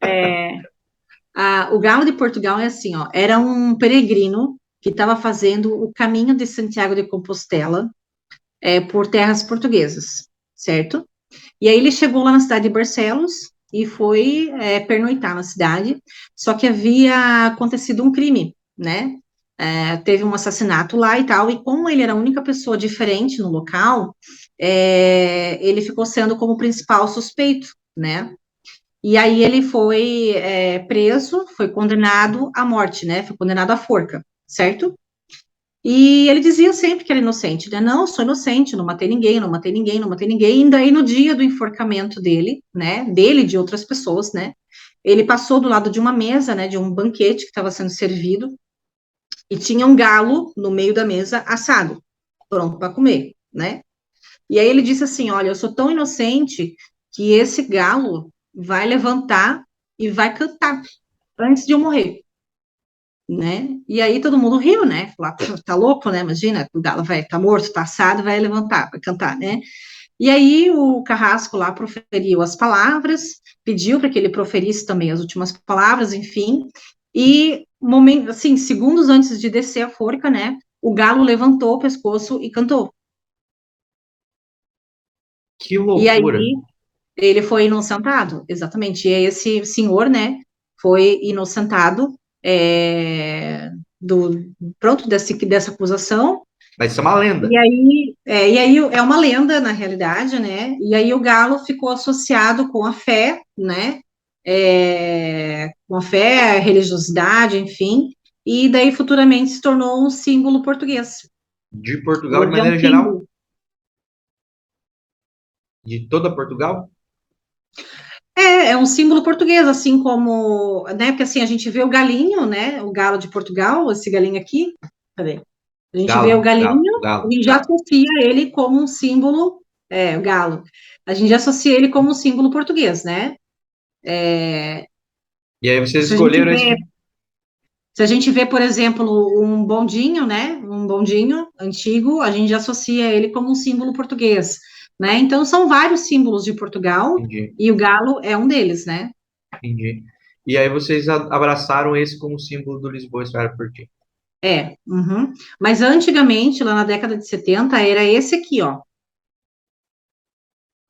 S3: É.
S1: O galo de Portugal é assim, ó. Era um peregrino que estava fazendo o caminho de Santiago de Compostela por terras portuguesas, certo? E aí ele chegou lá na cidade de Barcelos e foi pernoitar na cidade, só que havia acontecido um crime, né? Teve um assassinato lá e tal, e como ele era a única pessoa diferente no local, ele ficou sendo como principal suspeito, né? E aí ele foi preso, foi condenado à morte, né? Foi condenado à forca, certo? E ele dizia sempre que era inocente, né? Não, sou inocente, não matei ninguém, não matei ninguém, não matei ninguém. E daí, no dia do enforcamento dele, né? Dele e de outras pessoas, né? Ele passou do lado de uma mesa, né? De um banquete que estava sendo servido, e tinha um galo no meio da mesa assado, pronto para comer, né? E aí ele disse assim: olha, eu sou tão inocente que esse galo vai levantar e vai cantar antes de eu morrer, né? E aí todo mundo riu, né? Falou, tá louco, né? Imagina, o galo vai, tá morto, tá assado, vai levantar, vai cantar, né? E aí o carrasco lá proferiu as palavras, pediu para que ele proferisse também as últimas palavras, enfim, e momento, assim, segundos antes de descer a forca, né? O galo levantou o pescoço e cantou.
S3: Que
S1: E aí
S3: loucura.
S1: ele foi inocentado, exatamente. E esse senhor, né, foi inocentado do pronto dessa acusação.
S3: Mas isso é uma lenda.
S1: E aí é uma lenda na realidade, né? E aí o galo ficou associado com a fé, né? Com a fé, a religiosidade, enfim. E daí futuramente se tornou um símbolo português.
S3: De Portugal, de
S1: Hoje é um
S3: maneira geral?
S1: símbolo.
S3: De toda Portugal?
S1: É um símbolo português, assim como, né? Porque assim a gente vê o galinho, né? O galo de Portugal, esse galinho aqui. Cadê? A gente vê o
S3: Galo, galo,
S1: galinho
S3: galo,
S1: e já
S3: galo.
S1: associa ele como um símbolo, o galo. A gente já associa ele como um símbolo português, né?
S3: E aí vocês
S1: Se a gente
S3: escolheram esse.
S1: vê, se a gente vê, por exemplo, um bondinho, né? Um bondinho antigo, a gente já associa ele como um símbolo português, né? Então são vários símbolos de Portugal
S3: Entendi,
S1: e o galo é um deles, né?
S3: entendi. E aí vocês abraçaram esse como símbolo do Lisboa Esperar por Ti.
S1: Uhum. Mas antigamente, lá na década de 70, era esse aqui, ó.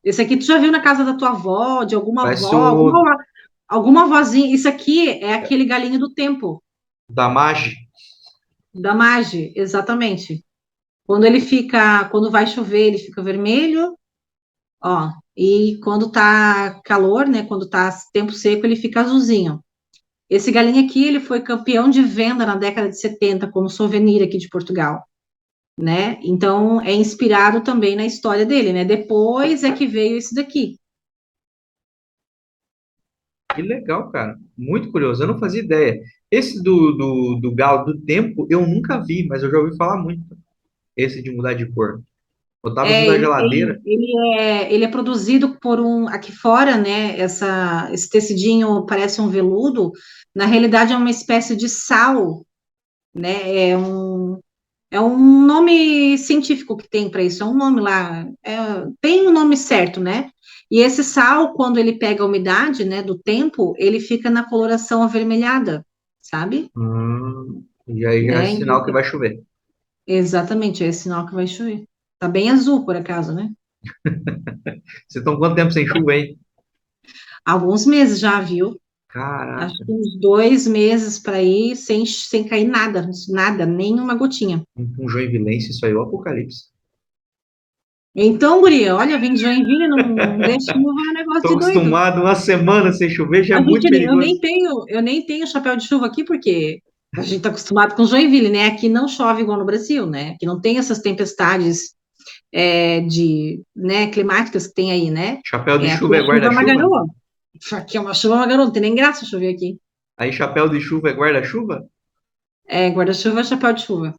S1: Esse aqui tu já viu na casa da tua avó, de alguma
S3: Parece
S1: avó,
S3: o
S1: alguma vozinha. Isso aqui é aquele galinho do tempo,
S3: da Mage.
S1: da Mage, exatamente. Quando vai chover, ele fica vermelho, ó. E quando tá calor, né, quando tá tempo seco, ele fica azulzinho. Esse galinho aqui, ele foi campeão de venda na década de 70 como souvenir aqui de Portugal, né? Então é inspirado também na história dele, né? Depois é que veio esse daqui.
S3: Que legal, cara. Muito curioso. Eu não fazia ideia. Esse do Galo do Tempo eu nunca vi, mas eu já ouvi falar muito. Esse de mudar de cor. Botava dentro
S1: É,
S3: da
S1: ele tem,
S3: geladeira.
S1: ele é produzido por aqui fora, né? Esse tecidinho parece um veludo. Na realidade, é uma espécie de sal, né? É um nome científico que tem para isso, é um nome lá, tem um nome certo, né? E esse sal, quando ele pega a umidade, né, do tempo, ele fica na coloração avermelhada, sabe?
S3: E aí já é
S1: Né?
S3: sinal que vai chover.
S1: Exatamente, é sinal que vai chover. Tá bem azul, por acaso, né?
S3: Vocês estão quanto tempo sem chuva, hein?
S1: Alguns meses já, viu? Acho
S3: Caraca.
S1: que uns 2 meses para ir sem cair nada, nada, nem uma gotinha.
S3: Um joinvilense, isso aí é o apocalipse.
S1: Então, guria, olha, vem de Joinville, não deixa chuva, é um negócio
S3: Estou
S1: de doido.
S3: acostumado uma semana sem chover, já é
S1: A
S3: muito
S1: gente,
S3: perigoso.
S1: eu nem tenho chapéu de chuva aqui, porque a gente está acostumado com Joinville, né? Aqui não chove igual no Brasil, né? Aqui não tem essas tempestades né, climáticas que tem aí, né?
S3: Chapéu de
S1: Aqui
S3: chuva é
S1: a chuva é uma
S3: guarda-chuva?
S1: garoa. Aqui é uma chuva, uma garoa, não tem nem graça chover aqui.
S3: Aí chapéu de chuva é guarda-chuva?
S1: Guarda-chuva é chapéu de chuva.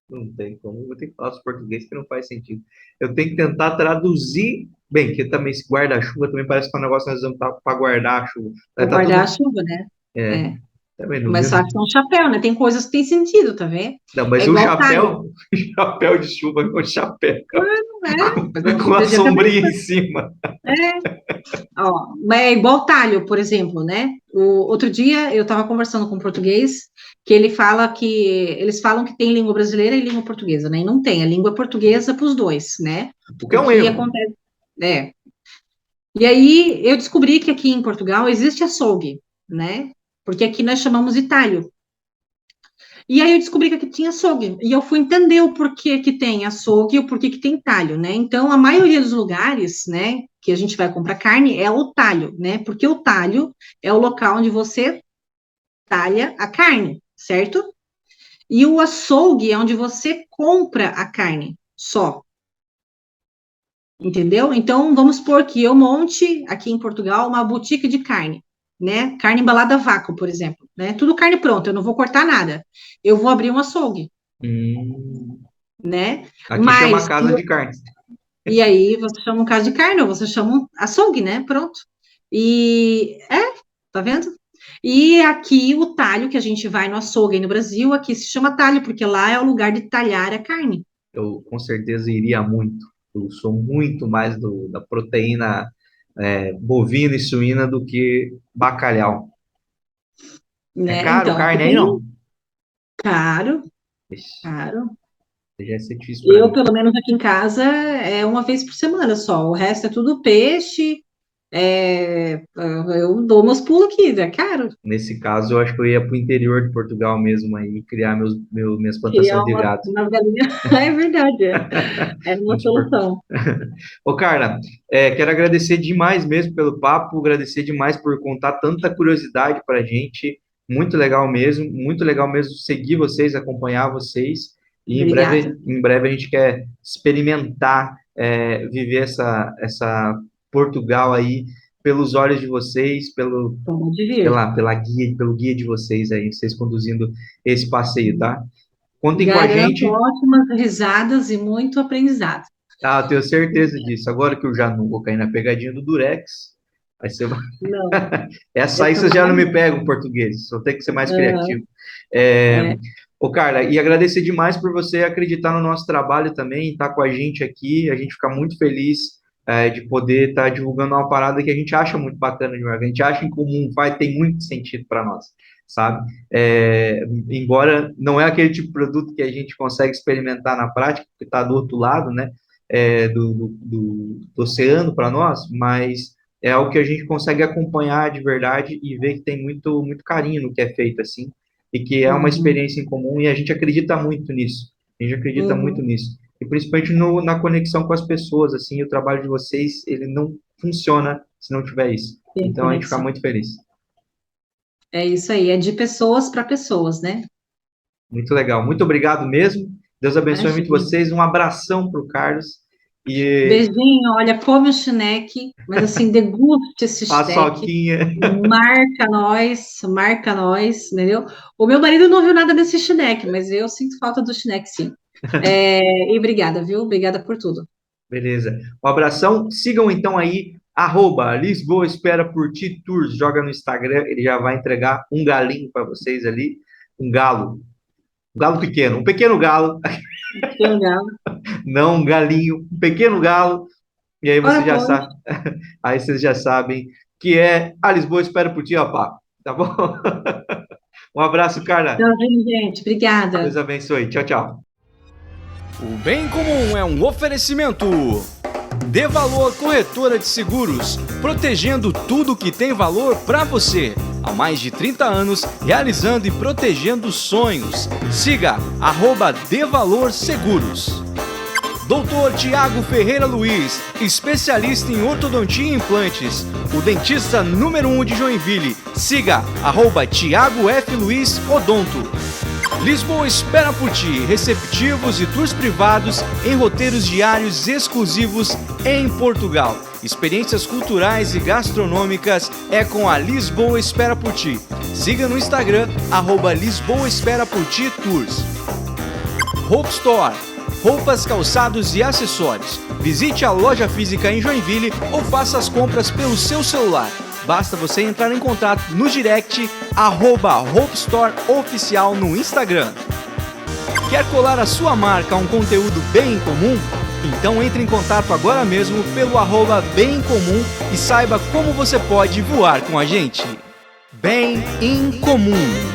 S3: Não tem como, eu vou ter que falar os português que não faz sentido. Eu tenho que tentar traduzir, bem, que também esse guarda-chuva também parece que é um negócio que nós vamos para guardar a chuva.
S1: Para
S3: Tá
S1: guardar a
S3: tudo,
S1: chuva, né?
S3: é,
S1: É.
S3: também no
S1: Mas só
S3: mesmo.
S1: que é um chapéu, né? Tem coisas que tem sentido, tá vendo?
S3: Não,
S1: É
S3: mas o
S1: igual talho,
S3: chapéu, chapéu de chuva é um chapéu,
S1: né? Mas é
S3: com a
S1: de
S3: sombrinha
S1: cabeça.
S3: em cima.
S1: Ó, mas é igual talho, por exemplo, né? Outro dia eu estava conversando com um português que eles falam que tem língua brasileira e língua portuguesa, né? E não tem, a língua é portuguesa para os dois, né?
S3: O que é
S1: O
S3: um
S1: que
S3: erro.
S1: acontece? É. E aí eu descobri que aqui em Portugal existe açougue, né? Porque aqui nós chamamos de talho. E aí eu descobri que aqui tinha açougue. E eu fui entender o porquê que tem açougue e o porquê que tem talho, né? Então, a maioria dos lugares, né, que a gente vai comprar carne é o talho, né? Porque o talho é o local onde você talha a carne, certo? E o açougue é onde você compra a carne só. Entendeu? Então, vamos supor que eu monte aqui em Portugal uma boutique de carne, né? Carne embalada a vácuo, por exemplo, né? Tudo carne pronta, eu não vou cortar nada. Eu vou abrir um açougue,
S3: Hum,
S1: né?
S3: aqui chama
S1: Mas,
S3: casa de carne.
S1: e aí você chama um caso de carne, ou você chama um açougue, né? Pronto. Tá vendo? E aqui o talho que a gente vai no açougue aí no Brasil, aqui se chama talho, porque lá é o lugar de talhar a carne,
S3: Eu com certeza iria muito. Eu sou muito mais da proteína bovina e suína do que bacalhau. É
S1: né?
S3: caro
S1: Então, aqui
S3: carne aí,
S1: tem
S3: não?
S1: caro,
S3: Ixi,
S1: caro.
S3: já é ser difícil para
S1: Eu,
S3: mim.
S1: pelo menos aqui em casa, é uma vez por semana só. O resto é tudo peixe. Eu dou meus pulos aqui, é caro.
S3: Nesse caso, eu acho que eu ia para o interior de Portugal mesmo aí, criar minhas
S1: Criar
S3: plantações de gado.
S1: umas galinhas. É verdade, é uma
S3: Muito importante.
S1: solução.
S3: Ô, Carla, quero agradecer demais mesmo pelo papo, agradecer demais por contar tanta curiosidade para a gente. Muito legal mesmo seguir vocês, acompanhar vocês. E
S1: Obrigada.
S3: em breve a gente quer experimentar, viver essa Portugal aí pelos olhos de vocês,
S1: Pode vir.
S3: pelo guia de vocês aí, vocês conduzindo esse passeio, tá? Contem com a
S1: Garanto
S3: gente.
S1: ótimas risadas e muito aprendizado.
S3: Ah, eu tenho certeza disso. Agora que eu já não vou cair na pegadinha do Durex, aí você vai.
S1: Não,
S3: Essa
S1: eu
S3: aí você já não
S1: também
S3: me
S1: não.
S3: pega em português, só tem que ser mais
S1: Aham,
S3: criativo. É...
S1: é.
S3: Ô, Carla, e agradecer demais por você acreditar no nosso trabalho também, estar com a gente aqui. A gente fica muito feliz de poder estar divulgando uma parada que a gente acha muito bacana de que a gente acha em comum, tem muito sentido para nós, sabe? Embora não é aquele tipo de produto que a gente consegue experimentar na prática, porque está do outro lado, né? Do oceano para nós, mas é algo que a gente consegue acompanhar de verdade e ver que tem muito, muito carinho no que é feito assim, e que é uma
S1: Uhum,
S3: experiência em comum e a gente acredita muito nisso. A gente acredita muito
S1: uhum,
S3: nisso. E principalmente na conexão com as pessoas, assim, o trabalho de vocês, ele não funciona se não tiver isso.
S1: tem
S3: Então a gente fica
S1: conexão.
S3: muito feliz.
S1: É isso aí, é de pessoas para pessoas, né?
S3: Muito legal. Muito obrigado mesmo. Deus abençoe muito
S1: Imagina.
S3: vocês. Um abração para o Carlos. E
S1: Beijinho, olha, come o chineque, mas assim, deguste esse chineque.
S3: paçoquinha.
S1: Marca nós, entendeu? O meu marido não viu nada desse chineque, mas eu sinto falta do chineque, sim. E obrigada, viu? Obrigada por tudo.
S3: Beleza. Um abração. Sigam então aí, @Lisboa Espera por Ti Tours. Joga no Instagram, ele já vai entregar um galinho para vocês ali. Um galo. Um galo pequeno. Um pequeno galo.
S1: Que legal.
S3: Não um galinho. Um pequeno galo. E aí você
S1: Ora,
S3: já
S1: pois.
S3: sabe. Aí vocês já sabem que é a Lisboa Espera por Ti, rapá. Tá bom? Um abraço, Carla.
S1: Tchauzinho, gente.
S3: Deus
S1: Obrigada.
S3: abençoe. Tchau, tchau.
S2: O Bem Comum é um oferecimento. Dê Valor Corretora de Seguros, protegendo tudo que tem valor para você. Há mais de 30 anos, realizando e protegendo sonhos. Siga @Dê Valor Seguros. Dr. Tiago Ferreira Luiz, especialista em ortodontia e implantes, o dentista número 1 de Joinville. Siga @Tiago F. Luiz Odonto. Lisboa espera por ti, receptivos e tours privados em roteiros diários exclusivos em Portugal. Experiências culturais e gastronômicas é com a Lisboa Espera por Ti. Siga no Instagram, @Lisboa Espera por Ti Tours. Hope Store, roupas, calçados e acessórios. Visite a loja física em Joinville ou faça as compras pelo seu celular. Basta você entrar em contato no direct @Hope Store Oficial no Instagram. Quer colar a sua marca a um conteúdo bem comum? Então entre em contato agora mesmo pelo @Bem Comum e saiba como você pode voar com a gente. Bem em Comum.